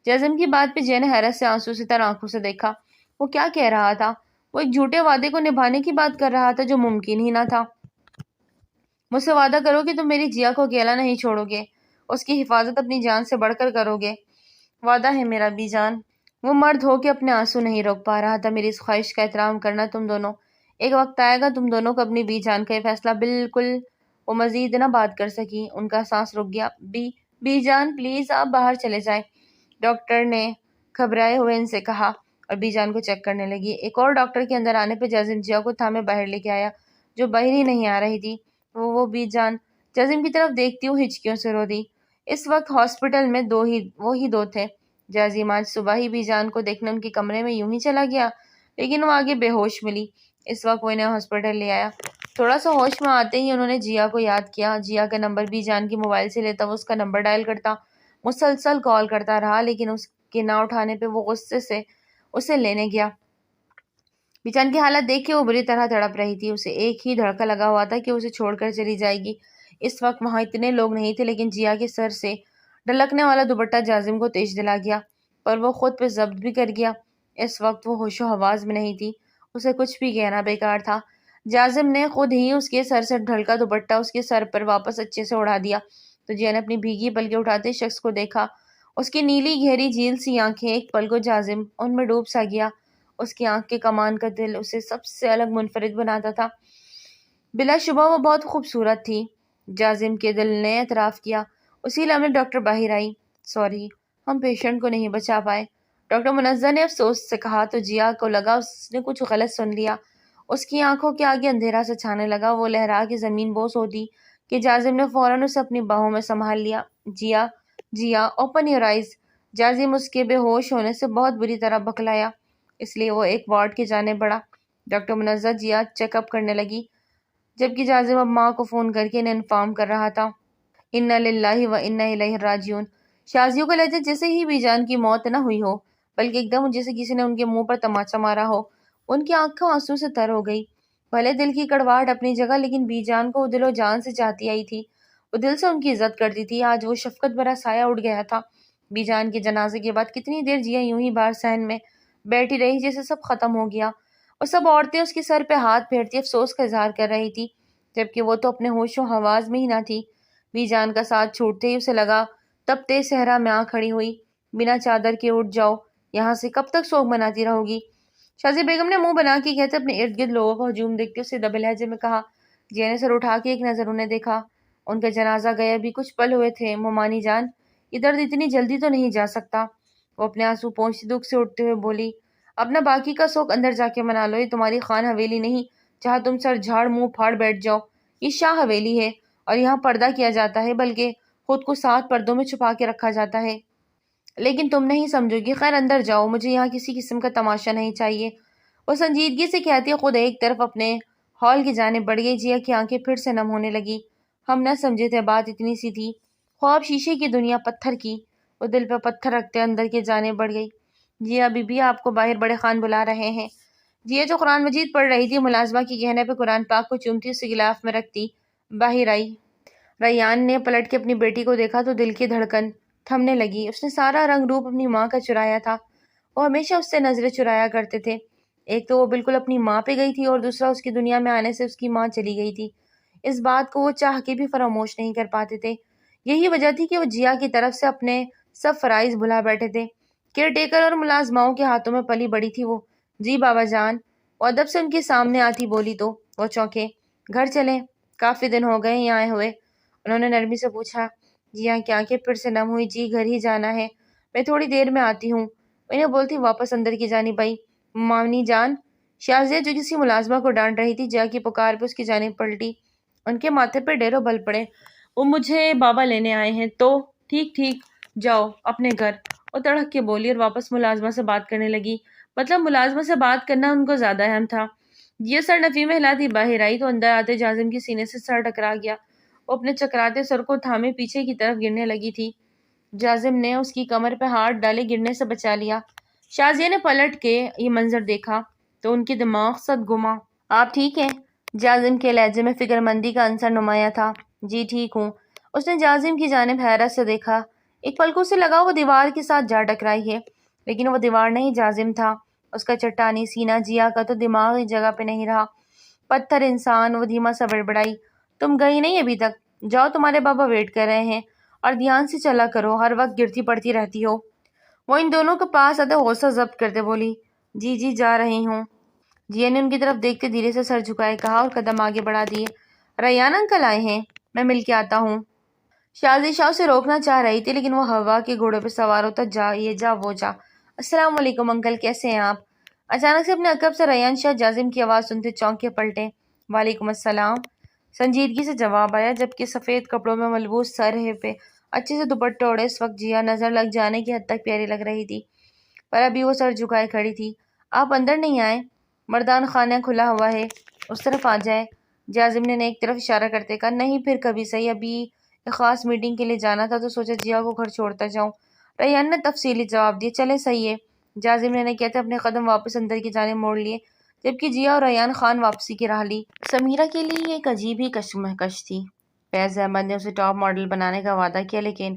Speaker 1: جازم کی بات پہ جے نے حیرت سے آنسو سے تر آنکھوں سے دیکھا۔ وہ کیا کہہ رہا تھا؟ وہ ایک جھوٹے وعدے کو نبھانے کی بات کر رہا تھا جو ممکن ہی نہ تھا۔ مجھ سے وعدہ کرو کہ تم میری جیا کو اکیلا نہیں چھوڑو گے، اس کی حفاظت اپنی جان سے بڑھ کر کرو گے۔ وعدہ ہے میرا بی جان۔ وہ مرد ہو کے اپنے آنسو نہیں روک پا رہا تھا۔ میری اس خواہش کا احترام کرنا تم دونوں، ایک وقت آئے گا تم دونوں کو اپنی بی جان کا یہ فیصلہ بالکل۔ وہ مزید نہ بات کر سکی، ان کا سانس رک گیا۔ بی جان پلیز آپ باہر چلے جائیں، ڈاکٹر نے گھبرائے ہوئے ان سے کہا، اور بی جان کو چیک کرنے لگی۔ ایک اور ڈاکٹر کے اندر آنے پہ جازم جیا کو تھامے باہر لے کے آیا، جو باہر ہی نہیں آ رہی تھی۔ وہ بی جان جازم کی طرف دیکھتی ہوئی ہچکیوں سے رو دی۔ اس وقت ہاسپٹل میں وہی دو تھے۔ جازم آج صبح ہی بی جان کو دیکھنے ان کے کمرے میں یوں ہی چلا گیا، لیکن وہ آگے بے ہوش ملی۔ اس وقت وہ انہیں ہاسپٹل لے آیا۔ تھوڑا سا ہوش میں آتے ہی انہوں نے جیا کو یاد کیا۔ جیا کا نمبر بی جان کی موبائل سے لیتا وہ اس کا نمبر ڈائل کرتا، مسلسل کال کرتا رہا، لیکن اس کے نہ اٹھانے پہ وہ غصے سے اسے لینے گیا۔ بی جان کی حالت دیکھ کے وہ بری طرح تڑپ رہی تھی۔ اسے ایک ہی دھڑکا لگا ہوا تھا کہ اسے چھوڑ کر چلی جائے گی۔ اس وقت وہاں اتنے لوگ نہیں تھے، لیکن جیا کے سر سے ڈھلکنے والا دوپٹہ جازم کو تیش دلا گیا، پر وہ خود پہ ضبط بھی کر گیا۔ اس وقت وہ ہوش و حواس میں نہیں تھی، اسے کچھ بھی کہنا بیکار تھا۔ جازم نے خود ہی اس کے سر سے ڈھلکا دوپٹہ اس کے سر پر واپس اچھے سے اڑا دیا تو جیا نے اپنی بھیگی پلکیں اٹھاتے شخص کو دیکھا۔ اس کی نیلی گہری جھیل سی آنکھیں، ایک پل کو جازم ان میں ڈوب سا گیا۔ اس کی آنکھ کے کمان کا دل اسے سب سے الگ منفرد بناتا تھا۔ بلا شبہ وہ بہت خوبصورت تھی، جازم کے دل نے اعتراف کیا۔ اسی لمحے ڈاکٹر باہر آئی۔ سوری، ہم پیشنٹ کو نہیں بچا پائے، ڈاکٹر منزہ نے افسوس سے کہا تو جیا کو لگا اس نے کچھ غلط سن لیا۔ اس کی آنکھوں کے آگے اندھیرا سا چھانے لگا، وہ لہرا کے زمین بوس ہوتی کہ جازم نے فوراً اسے اپنی باہوں میں سنبھال لیا۔ جیا اوپن یور آئیز۔ جازم اس کے بے ہوش ہونے سے بہت بری طرح بکلایا، اس لیے وہ ایک وارڈ کی جانب بڑھا۔ ڈاکٹر منزہ جیا چیک اپ کرنے لگی، جبکہ جازم اب ماں کو فون کر کے انہیں انفارم کر رہا تھا۔ انا للہ و انا الیہ راجعون۔ شازیوں کا لہجہ جیسے ہی بی جان کی موت نہ ہوئی ہو، بلکہ ایک دم جیسے کسی نے ان کے منہ پر تماچا مارا ہو۔ ان کی آنکھوں آنسو سے تر ہو گئی۔ پہلے دل کی کڑواہٹ اپنی جگہ، لیکن بی جان کو وہ دل و جان سے چاہتی آئی تھی، وہ دل سے ان کی عزت کرتی تھی۔ آج وہ شفقت بھرا سایہ اٹھ گیا تھا۔ بی جان کے جنازے کے بعد کتنی دیر جیا یوں ہی باہر صحن میں بیٹھی رہی جیسے سب ختم ہو گیا، اور سب عورتیں اس کے سر پہ ہاتھ پھیرتی افسوس کا اظہار کر رہی تھی، جبکہ وہ تو اپنے ہوش و حواس میں ہی نہ تھی۔ بی جان کا ساتھ چھوٹتے ہی اسے لگا تپتے صحرا میں آ کھڑی ہوئی، بنا چادر کے اٹھ جاؤ، یہاں سے کب تک سوگ مناتی رہو گی؟ شازیہ بیگم نے منہ بنا کے کہتے اپنے ارد گرد لوگوں کا ہجوم دیکھتے اسے دبے لہجے میں کہا۔ جیا نے سر اٹھا کے ایک نظر انہیں دیکھا۔ ان کا جنازہ گئے بھی کچھ پل ہوئے تھے مومانی جان، یہ درد اتنی جلدی تو نہیں جا سکتا۔ وہ اپنے آنسو پونچھتی دکھ سے اٹھتے ہوئے بولی، اپنا باقی کا سوگ اندر جا کے منا لو، یہ تمہاری خان حویلی نہیں جہاں تم سر جھاڑ منہ پھاڑ بیٹھ جاؤ، یہ شاہ حویلی ہے، اور یہاں پردہ کیا جاتا ہے، بلکہ خود کو 7 پردوں میں چھپا کے رکھا جاتا ہے۔ لیکن تم نہیں سمجھو گی، خیر اندر جاؤ، مجھے یہاں کسی قسم کا تماشا نہیں چاہیے۔ وہ سنجیدگی سے کہتی خود ایک طرف اپنے ہال کی جانب بڑھ گئی۔ جیا کی آنکھیں پھر سے نم ہونے لگی۔ ہم نہ سمجھے تھے، بات اتنی سی تھی، خواب شیشے کی دنیا پتھر کی۔ وہ دل پہ پتھر رکھتے اندر کی جانب بڑھ گئی۔ جیا بی بی آپ کو باہر بڑے خان بلا رہے ہیں۔ جیا جو قرآن مجید پڑھ رہی تھی ملازمہ کے کہنے پہ قرآن پاک کو چومتی اسے غلاف میں رکھتی باہر آئی۔ ریان نے پلٹ کے اپنی بیٹی کو دیکھا تو دل کی دھڑکن تھمنے لگی۔ اس نے سارا رنگ روپ اپنی ماں کا چرایا تھا، وہ ہمیشہ اس سے نظریں چرایا کرتے تھے۔ ایک تو وہ بالکل اپنی ماں پہ گئی تھی، اور دوسرا اس کی دنیا میں آنے سے اس کی ماں چلی گئی تھی۔ اس بات کو وہ چاہ کے بھی فراموش نہیں کر پاتے تھے۔ یہی وجہ تھی کہ وہ جیا کی طرف سے اپنے سب فرائض بھلا بیٹھے تھے۔ کیئر ٹیکر اور ملازماؤں کے ہاتھوں میں پلی بڑی تھی وہ۔ جی بابا جان، وہ ادب سے ان کے سامنے آتی بولی تو وہ چونکے۔ گھر چلیں، کافی دن ہو گئے یہاں آئے ہوئے۔ انہوں نے نرمی سے پوچھا۔ جی ہاں کی آنکھیں پھر سے نم ہوئی۔ جی گھر ہی جانا ہے، میں تھوڑی دیر میں آتی ہوں، انہیں بولتی واپس اندر کی جانب آئی۔ مامنی جان، شازیہ جو کسی ملازمہ کو ڈانٹ رہی تھی جا کی پکار پہ اس کی جانب پلٹی۔ ان کے ماتھے پہ ڈیروں بل پڑے۔ وہ مجھے بابا لینے آئے ہیں تو ٹھیک ٹھیک جاؤ اپنے گھر، وہ تڑک کے بولی اور واپس ملازمہ سے بات کرنے لگی۔ مطلب ملازمہ سے بات کرنا ان کو زیادہ اہم تھا۔ یہ سر نفی میں ہلاتی باہر آئی تو اندر آتے جازم کی سینے سے سر ٹکرا گیا۔ وہ اپنے چکراتے سر کو تھامے پیچھے کی طرف گرنے لگی تھی۔ جازم نے اس کی کمر پہ ہاتھ ڈالے گرنے سے بچا لیا۔ شازیہ نے پلٹ کے یہ منظر دیکھا تو ان کے دماغ سد گما۔ آپ ٹھیک ہیں؟ جازم کے لہجے میں فکر مندی کا عنصر نمایاں تھا۔ جی ٹھیک ہوں۔ اس نے جازم کی جانب حیرت سے دیکھا۔ ایک پل کو اسے لگا وہ دیوار کے ساتھ جا ٹکرائی ہے، لیکن وہ دیوار نہیں جازم تھا۔ اس کا چٹانی سینہ جیا کا تو دماغ ایک جگہ پہ نہیں رہا۔ پتھر انسان، وہ دھیما سا بڑبڑائی۔ تم گئی نہیں ابھی تک؟ جاؤ تمہارے بابا ویٹ کر رہے ہیں، اور دھیان سے چلا کرو، ہر وقت گرتی پڑتی رہتی ہو۔ وہ ان دونوں کے پاس آتے غصہ ضبط کرتے بولی۔ جی جی جا رہی ہوں۔ جیا نے ان کی طرف دیکھتے دھیرے سے سر جھکائے کہا اور قدم آگے بڑھا دیے۔ ریان انکل آئے ہیں، میں مل کے آتا ہوں۔ شازیہ شاہ اسے روکنا چاہ رہی تھی لیکن وہ ہوا کے گھوڑے پہ سوار ہوتا جا یہ جا وہ جا۔ السلام علیکم انکل، کیسے ہیں آپ؟ اچانک سے اپنے عقب سے ریان شاہ جازم کی آواز سنتے چونک کے پلٹے۔ وعلیکم السلام، سنجیدگی سے جواب آیا، جبکہ سفید کپڑوں میں ملبوس سر پہ اچھے سے دوپٹے اوڑے اس وقت جیا نظر لگ جانے کی حد تک پیاری لگ رہی تھی، پر ابھی وہ سر جھکائے کھڑی تھی۔ آپ اندر نہیں آئے؟ مردان خانہ کھلا ہوا ہے، اس طرف آ جائے۔ جازم نے ایک طرف اشارہ کرتے کہا۔ نہیں پھر کبھی صحیح، ابھی ایک خاص میٹنگ کے لیے جانا تھا تو سوچا جیا کو گھر چھوڑتا جاؤں۔ ریان نے تفصیلی جواب دیا۔ چلے صحیح ہے۔ جازم نے کہتے اپنے قدم واپس اندر کی جانب موڑ لیے، جبکہ جیا اور ریان خان واپسی کی راہ لی۔ سمیرہ کے لیے یہ ایک عجیب ہی کشمکش تھی۔ فیض احمد نے اسے ٹاپ ماڈل بنانے کا وعدہ کیا، لیکن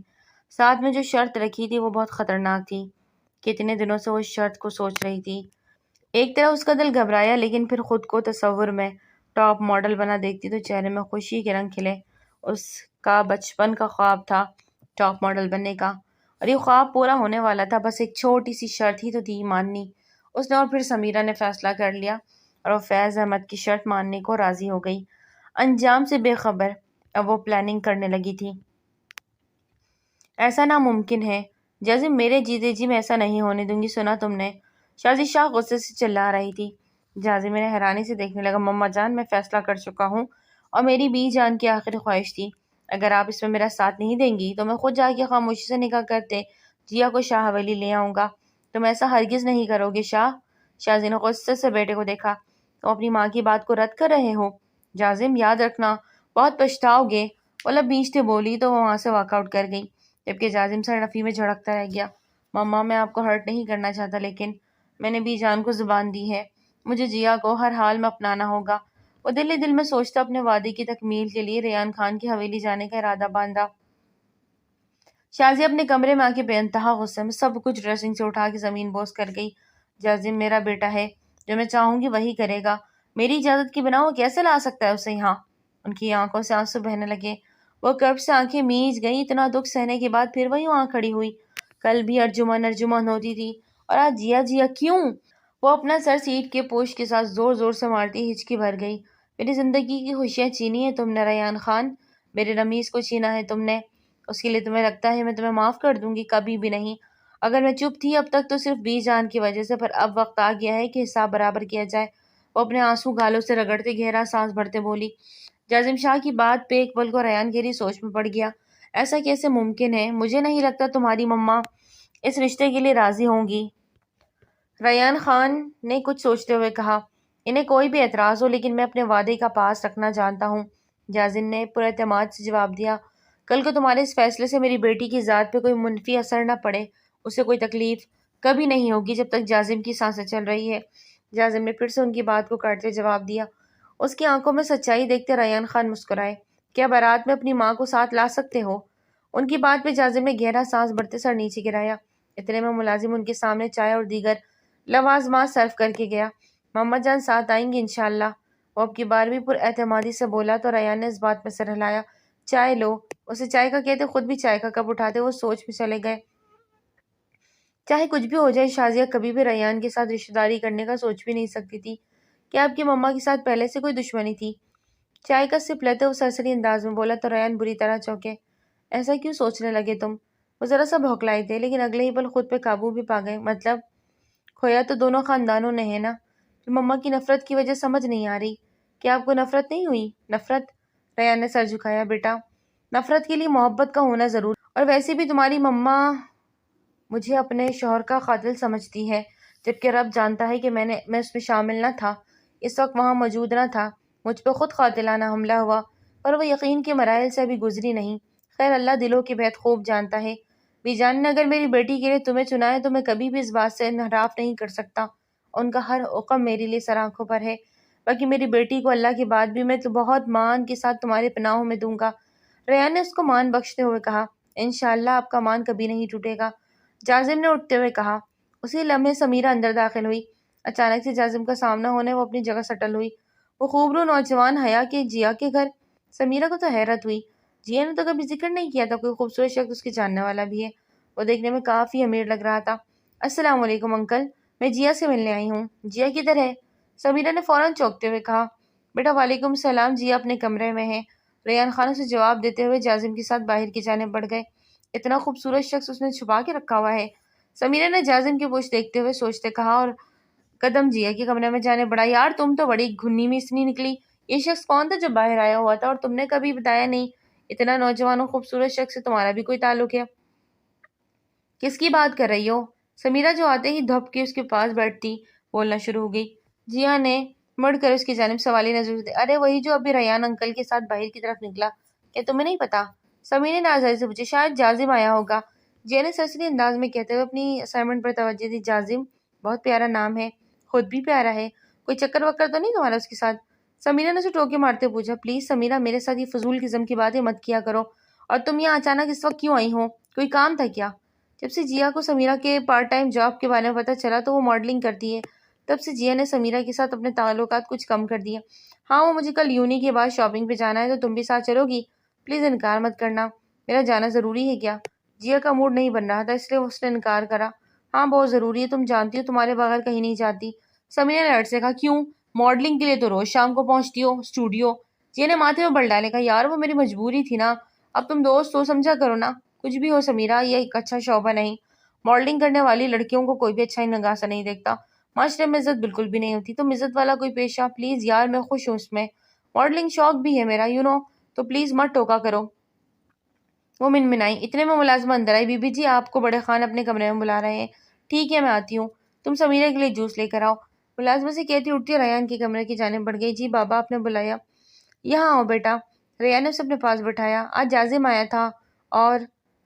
Speaker 1: ساتھ میں جو شرط رکھی تھی وہ بہت خطرناک تھی۔ کتنے دنوں سے وہ اس شرط کو سوچ رہی تھی۔ ایک طرح اس کا دل گھبرایا، لیکن پھر خود کو تصور میں ٹاپ ماڈل بنا دیکھتی تو چہرے میں خوشی کے رنگ کھلے۔ اس کا بچپن کا خواب تھا ٹاپ ماڈل بننے کا، اور یہ خواب پورا ہونے والا تھا۔ بس ایک چھوٹی سی شرط ہی تو تھی ماننی اس نے، اور پھر سمیرہ نے فیصلہ کر لیا اور وہ فیض احمد کی شرط ماننے کو راضی ہو گئی۔ انجام سے بے خبر اب وہ پلاننگ کرنے لگی تھی۔ ایسا ناممکن ہے جازم، میرے جیتے جی میں ایسا نہیں ہونے دوں گی، سنا تم نے؟ شازیہ شاہ غصے سے چلا رہی تھی۔ جازم نے حیرانی سے دیکھنے لگا۔ مما جان، میں فیصلہ کر چکا ہوں اور میری بی جان کی آخری خواہش تھی، اگر آپ اس میں میرا ساتھ نہیں دیں گی تو میں خود جا کے خاموشی سے نکاح کرتے جیا کو شاہ حویلی لے آؤں گا۔ تم ایسا ہرگز نہیں کرو گے شاہ۔ شازیہ نے غصے سے بیٹے کو دیکھا۔ تم اپنی ماں کی بات کو رد کر رہے ہو جازم، یاد رکھنا بہت پچھتاؤ گے۔ وہ لب بیچتے بولی تو وہ وہاں سے واک آؤٹ کر گئی، جبکہ جازم سر نفی میں جھڑکتا رہ گیا۔ مما، میں آپ کو ہرٹ نہیں کرنا چاہتا، لیکن میں نے بی جان کو زبان دی ہے، مجھے جیا کو ہر حال میں اپنانا ہوگا۔ وہ دل ہی دل میں سوچتا اپنے وعدے کی تکمیل کے لیے ریان خان کی حویلی جانے کا ارادہ باندھا۔ شازیہ اپنے کمرے میں آ کے بے انتہا غصے میں سب کچھ ڈریسنگ سے اٹھا کے زمین بوس کر گئی۔ جازم میرا بیٹا ہے، جو میں چاہوں گی وہی کرے گا، میری اجازت کے بنا وہ کیسے لا سکتا ہے اسے یہاں؟ ان کی آنکھوں سے آنسو بہنے لگے۔ وہ کرب سے آنکھیں میچ گئی۔ اتنا دکھ سہنے کے بعد پھر وہی وہاں کھڑی ہوئی۔ کل بھی ارجمن ارجمن ہوتی تھی، اور آج جیا جیا کیوں؟ وہ اپنا سر سیٹ کے پوش کے ساتھ زور زور سے مارتی ہچکی بھر گئی۔ میری زندگی کی خوشیاں چھینی ہے تم نے ریان خان، میرے رمیز کو چھینا ہے تم نے، اس کے لیے تمہیں لگتا ہے میں تمہیں معاف کر دوں گی؟ کبھی بھی نہیں۔ اگر میں چپ تھی اب تک تو صرف بی جان کی وجہ سے، پر اب وقت آ گیا ہے کہ حساب برابر کیا جائے۔ وہ اپنے آنسو گالوں سے رگڑتے گہرا سانس بھرتے بولی۔ جازم شاہ کی بات پہ ایک پل کو ریان گہری سوچ میں پڑ گیا۔ ایسا کیسے ممکن ہے؟ مجھے نہیں لگتا تمہاری مما اس رشتے کے لیے راضی ہوں گی۔ ریان خان نے کچھ سوچتے ہوئے کہا۔ انہیں کوئی بھی اعتراض ہو، لیکن میں اپنے وعدے کا پاس رکھنا جانتا ہوں، جازم نے پر اعتماد سے جواب دیا۔ کل کو تمہارے اس فیصلے سے میری بیٹی کی ذات پہ کوئی منفی اثر نہ پڑے، اسے کوئی تکلیف کبھی نہیں ہوگی جب تک جازم کی سانسیں چل رہی ہے۔ جازم نے پھر سے ان کی بات کو کاٹتے جواب دیا۔ اس کی آنکھوں میں سچائی دیکھتے ریان خان مسکرائے۔ کیا بارات میں اپنی ماں کو ساتھ لا سکتے ہو؟ ان کی بات پہ جازم نے گہرا سانس بھرتے سر نیچے گرایا۔ اتنے میں ملازم ان کے سامنے چائے اور دیگر لوازمات سرو کر کے گیا۔ مما جان ساتھ آئیں گی انشاءاللہ، وہ اب کی بار بھی پر اعتمادی سے بولا تو ریان نے اس بات میں سر ہلایا۔ چائے لو، اسے چائے کا کہتے خود بھی چائے کا کپ اٹھاتے وہ سوچ میں چلے گئے۔ چاہے کچھ بھی ہو جائے شازیہ کبھی بھی ریان کے ساتھ رشتہ داری کرنے کا سوچ بھی نہیں سکتی تھی کہ آپ کی مما کے ساتھ پہلے سے کوئی دشمنی تھی۔ چائے کا سپ لیتے وہ سرسری انداز میں بولا تو ریان بری طرح چونکے۔ ایسا کیوں سوچنے لگے تم؟ وہ ذرا سا بھوکلائے تھے لیکن اگلے ہی پل خود پہ قابو بھی پا گئے۔ مطلب کھویا تو دونوں خاندانوں نے ہے نا؟ پھر مما کی نفرت کی وجہ سمجھ نہیں آ رہی کہ آپ کو نفرت نہیں ہوئی؟ نفرت؟ ریان نے سر جھکایا۔ بیٹا نفرت کے لیے محبت کا ہونا ضرور، اور ویسے بھی تمہاری مما مجھے اپنے شوہر کا قاتل سمجھتی ہے، جبکہ رب جانتا ہے کہ میں اس میں شامل نہ تھا، اس وقت وہاں موجود نہ تھا۔ مجھ پہ خود قاتلانہ حملہ ہوا، پر وہ یقین کے مراحل سے ابھی گزری نہیں۔ خیر اللہ دلوں کے بھید خوب جانتا ہے۔ بی جان نے اگر میری بیٹی کے لیے تمہیں چنا ہے تو میں کبھی بھی اس بات سے انحراف نہیں کر سکتا۔ ان کا ہر حکم میرے لیے سر آنکھوں پر ہے۔ باقی میری بیٹی کو اللہ کے بعد بھی میں تو بہت مان کے ساتھ تمہارے پناہوں میں دوں گا۔ ریان نے اس کو مان بخشتے ہوئے کہا۔ انشاءاللہ آپ کا مان کبھی نہیں ٹوٹے گا، جازم نے اٹھتے ہوئے کہا۔ اسی لمحے سمیرہ اندر داخل ہوئی۔ اچانک سے جازم کا سامنا ہونے وہ اپنی جگہ سٹل ہوئی۔ وہ خوبرو نوجوان حیا کے جیا کے گھر؟ سمیرہ کو تو حیرت ہوئی۔ جیا نے تو کبھی ذکر نہیں کیا تھا کوئی خوبصورت شخص اس کے جاننے والا بھی ہے۔ وہ دیکھنے میں کافی امیر لگ رہا تھا۔ السلام علیکم انکل، میں جیا سے ملنے آئی ہوں۔ جیا کدھر ہے؟ سمیرہ نے فوراً چونکتے ہوئے کہا۔ بیٹا وعلیکم السلام، جیا اپنے کمرے میں ہے۔ ریان خان اسے جواب دیتے ہوئے جازم کے ساتھ باہر کی جانب بڑھ گئے۔ اتنا خوبصورت شخص اس نے چھپا کے رکھا ہوا ہے؟ سمیرہ نے جازم کی پوچھ دیکھتے ہوئے سوچتے کہا اور قدم جیا کے کمرے میں جانے بڑھا۔ یار تم تو بڑی گھنی میسنی نکلی۔ یہ شخص کون تھا جو باہر آیا ہوا تھا اور تم نے کبھی بتایا نہیں؟ اتنا نوجوان اور خوبصورت شخص سے تمہارا بھی کوئی تعلق ہے؟ کس کی بات کر رہی ہو؟ سمیرہ جو آتے ہی دھپ کے اس کے پاس بیٹھتی بولنا شروع ہو گئی۔ جیا نے مڑ کر اس کی جانب سوالی نظر سے ارے وہی جو ابھی ریان انکل کے ساتھ باہر کی طرف نکلا، کیا تمہیں نہیں پتا؟ سمیرہ نے آزادی سے پوچھا۔ شاید جازم آیا ہوگا، جیا نے سرسری انداز میں کہتے ہوئے اپنی اسائنمنٹ پر توجہ دی۔ جازم بہت پیارا نام ہے، خود بھی پیارا ہے، کوئی چکر وکر تو نہیں تمہارا اس کے ساتھ؟ سمیرہ نے اسے ٹوکے مارتے پوچھا۔ پلیز سمیرہ میرے ساتھ یہ فضول قسم کی باتیں مت کیا کرو، اور تم یہاں اچانک اس وقت کیوں آئی ہو؟ کوئی کام تھا کیا؟ جب سے جیا کو سمیرہ کے پارٹ ٹائم جاب کے بارے میں پتہ چلا تو وہ ماڈلنگ کرتی ہے، تب سے جیا نے سمیرہ کے ساتھ اپنے تعلقات کچھ کم کر دیے۔ ہاں وہ مجھے کل یونی کے بعد شاپنگ پہ جانا ہے، تو تم بھی ساتھ چلو گی؟ پلیز انکار مت کرنا، میرا جانا ضروری ہے کیا؟ جیا کا موڈ نہیں بن رہا تھا اس لیے اس نے انکار کرا۔ ہاں بہت ضروری ہے، تم جانتی ہو تمہارے بغیر کہیں نہیں جاتی۔ سمیرہ نے لڑ سے کہا۔ کیوں؟ ماڈلنگ کے لیے تو روز شام کو پہنچتی ہو اسٹوڈیو۔ جیا نے ماتھے میں بل ڈالے۔ کہا یار وہ میری مجبوری تھی نا، اب تم دوست ہو سمجھا کرو نا۔ کچھ بھی ہو سمیرہ، یہ ایک اچھا شعبہ نہیں، ماڈلنگ کرنے والی لڑکیوں کو کوئی بھی اچھا نگاہ سے نہیں دیکھتا، معاشرے میں عزت بالکل بھی نہیں ہوتی۔ تم عزت والا کوئی پیشہ، پلیز یار میں خوش ہوں اس میں، ماڈلنگ شوق بھی ہے میرا تو پلیز مت ٹوکا کرو۔ وہ منمنائی۔ اتنے میں ملازمہ اندر آئی۔ بی بی جی آپ کو بڑے خان اپنے کمرے میں بلا رہے ہیں۔ ٹھیک ہے میں آتی ہوں، تم سمیرہ کے لیے جوس لے کر آؤ۔ ملازمہ سے کہتی اٹھتی ریان کے کمرے کی جانب بڑھ گئی۔ جی بابا آپ نے بلایا؟ یہاں آؤ بیٹا۔ ریان نے اسے اپنے پاس بٹھایا۔ آج جازم آیا تھا اور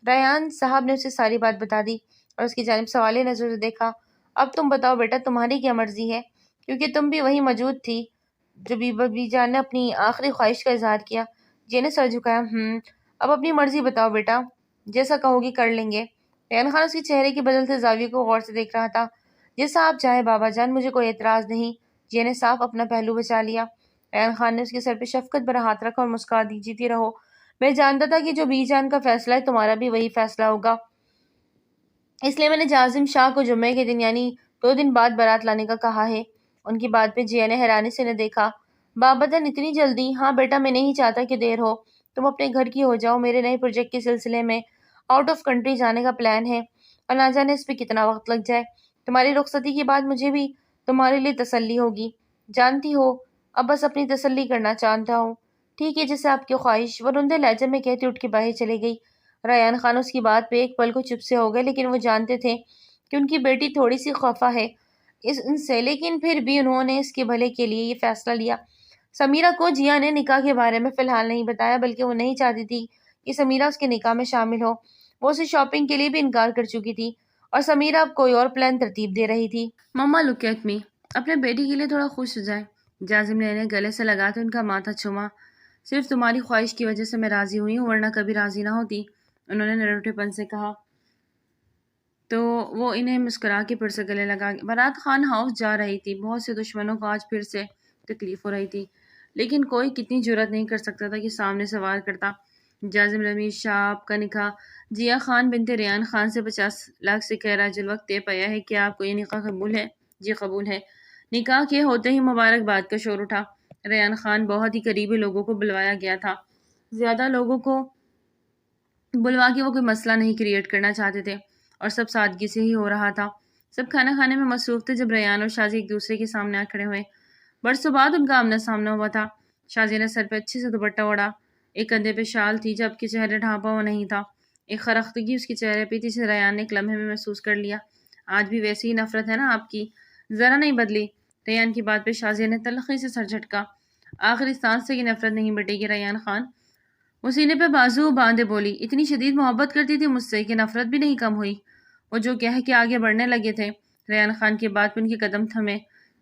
Speaker 1: ریان صاحب نے اسے ساری بات بتا دی اور اس کی جانب سوالی نظر سے دیکھا۔ اب تم بتاؤ بیٹا تمہاری کیا مرضی ہے، کیونکہ تم بھی وہی موجود تھی جو بی جان نے اپنی آخری خواہش کا اظہار کیا۔ جی نے سر جھکایا۔ اب اپنی مرضی بتاؤ بیٹا، جیسا کہو گی کر لیں گے۔ ریان خان اس کے چہرے کے بدلتے زاویے کو غور سے دیکھ رہا تھا۔ جیسا آپ چاہے بابا جان، مجھے کوئی اعتراض نہیں۔ جی نے صاف اپنا پہلو بچا لیا۔ ریان خان نے اس کے سر پہ شفقت بھرا ہاتھ رکھا اور مسکرا دی۔ جیتی رہو، میں جانتا تھا کہ جو بی جان کا فیصلہ ہے تمہارا بھی وہی فیصلہ ہوگا، اس لیے میں نے جازم شاہ کو جمعے کے دن یعنی 2 دن بعد بارات لانے کا کہا ہے۔ ان کی بات پہ جیا نے حیرانی سے نہ دیکھا۔ بابا جان اتنی جلدی؟ ہاں بیٹا میں نہیں چاہتا کہ دیر ہو، تم اپنے گھر کی ہو جاؤ، میرے نئے پروجیکٹ کے سلسلے میں آؤٹ آف کنٹری جانے کا پلان ہے اور نہ جانے اس پہ کتنا وقت لگ جائے۔ تمہاری رخصتی کے بعد مجھے بھی تمہارے لیے تسلی ہوگی، جانتی ہو اب بس اپنی تسلی کرنا چاہتا ہوں۔ ٹھیک ہے جیسے آپ کی خواہش، وہ رندے لہجے میں کہتی اٹھ کے باہر چلی گئی۔ ریان خان اس کی بات پہ ایک پل کو چپ سے ہو گئے، لیکن وہ جانتے تھے کہ ان کی بیٹی تھوڑی سی خفا ہے ان سے، لیکن پھر بھی انہوں نے اس کے بھلے کے لیے یہ فیصلہ لیا۔ سمیرہ کو جیا نے نکاح کے بارے میں فی الحال نہیں بتایا، بلکہ وہ نہیں چاہتی تھی کہ سمیرہ اس کے نکاح میں شامل ہو۔ وہ اسے شاپنگ کے لیے بھی انکار کر چکی تھی اور سمیرہ اب کوئی اور پلان ترتیب دے رہی تھی۔ مما لک ایٹ می، اپنے بیٹی کے لیے تھوڑا خوش ہو جائے۔ جازم نے انہیں گلے سے لگا تو ان کا ماتھا چھما۔ صرف تمہاری خواہش کی وجہ سے میں راضی ہوئی ہوں، ورنہ کبھی راضی نہ ہوتی، انہوں نے نرٹے پن سے کہا۔ تو وہ انہیں مسکرا کے پھر سے گلے لگا۔ بارات خان ہاؤس جا رہی تھی، بہت سے دشمنوں کو آج پھر سے تکلیف ہو رہی تھی، لیکن کوئی کتنی جرأت نہیں کر سکتا تھا کہ سامنے سوال کرتا۔ جازم رمیز شاہ آپ کا نکاح جیا خان بنت ریان خان سے 50 لاکھ سے کہہ راج الوقت طے پایا ہے کہ آپ کو یہ نکاح قبول ہے؟ جی قبول ہے۔ نکاح کے ہوتے ہی مبارکباد کا شور اٹھا۔ ریان خان بہت ہی قریبی لوگوں کو بلوایا گیا تھا۔ زیادہ لوگوں کو بلوا کے وہ کوئی مسئلہ نہیں کریٹ کرنا چاہتے تھے اور سب سادگی سے ہی ہو رہا تھا۔ سب کھانا کھانے میں مصروف تھے جب ریان اور شازی ایک دوسرے کے سامنے آ کھڑے ہوئے۔ برسوں بعد ان کا آمنا سامنا ہوا تھا۔ شازی نے سر پہ اچھے سے دوپٹہ اوڑھا، ایک کندھے پہ شال تھی جبکہ چہرے ڈھانپا ہوا نہیں تھا۔ ایک خرختگی اس کے چہرے پہ تھی جسے ریان نے ایک لمحے میں محسوس کر لیا۔ آج بھی ویسی ہی نفرت ہے نا آپ کی؟ ذرا نہیں بدلی۔ ریان کی بات پہ شازیہ نے تلخی سے سر جھٹکا۔ آخری سانس سے یہ نفرت نہیں مٹے گی ریان خان۔ وہ سینے پہ بازو باندھے بولی، اتنی شدید محبت کرتی تھی مجھ سے کہ نفرت بھی نہیں کم ہوئی۔ وہ جو کہہ کے آگے بڑھنے لگے تھے۔ ریان خان کی بات پہ ان کے قدم تھمے۔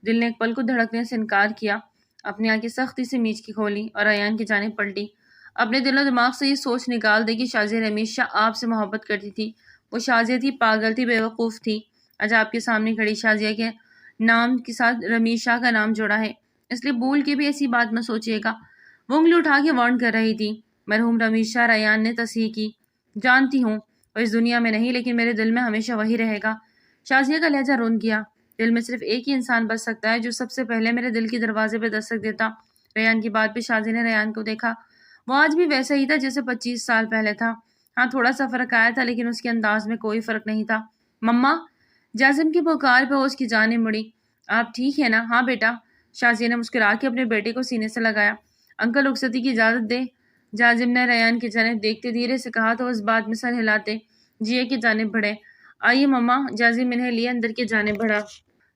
Speaker 1: دل نے ایک پل کو دھڑکنے سے انکار کیا۔ اپنی آنکھیں سختی سے میچ کی کھولی اور ریان کی جانب پلٹی۔ اپنے دل و دماغ سے یہ سوچ نکال دے کہ شازیہ ہمیشہ آپ سے محبت کرتی تھی۔ وہ شازیہ تھی، پاگل تھی، بے وقوف تھی۔ آج آپ کے سامنے کھڑی شازیہ کے نام کے ساتھ رمیش شاہ کا نام جوڑا ہے، اس لیے بھول کے بھی ایسی بات نہ سوچیے گا۔ وہ انگلی اٹھا کے وارن کر رہی تھی۔ مرحوم رمیش شاہ، ریان نے تصحیح کی۔ جانتی ہوں، وہ اس دنیا میں نہیں لیکن میرے دل میں ہمیشہ وہی رہے گا۔ شازیہ کا لہجہ روند گیا۔ دل میں صرف ایک ہی انسان بچ سکتا ہے جو سب سے پہلے میرے دل کے دروازے پہ دستک دیتا۔ ریان کی بات پہ شازیہ نے ریان کو دیکھا۔ وہ آج بھی ویسا ہی تھا جیسے 25 سال پہلے تھا۔ ہاں، تھوڑا سا فرق آیا تھا لیکن اس کے انداز میں کوئی فرق نہیں تھا۔ مما! جازم کی پکار پہ وہ اس کی جانب مڑی۔ آپ ٹھیک ہے نا؟ ہاں بیٹا۔ شازیہ نے مسکرا کے اپنے بیٹے کو سینے سے لگایا۔ انکل رخصتی کی اجازت دے؟ جازم نے ریان کی جانب دیکھتے دھیرے سے کہا تو اس بات میں سر ہلاتے جیے کی جانب بڑھے۔ آئیے مما۔ جازم انہیں لیے اندر کی جانب بڑھا۔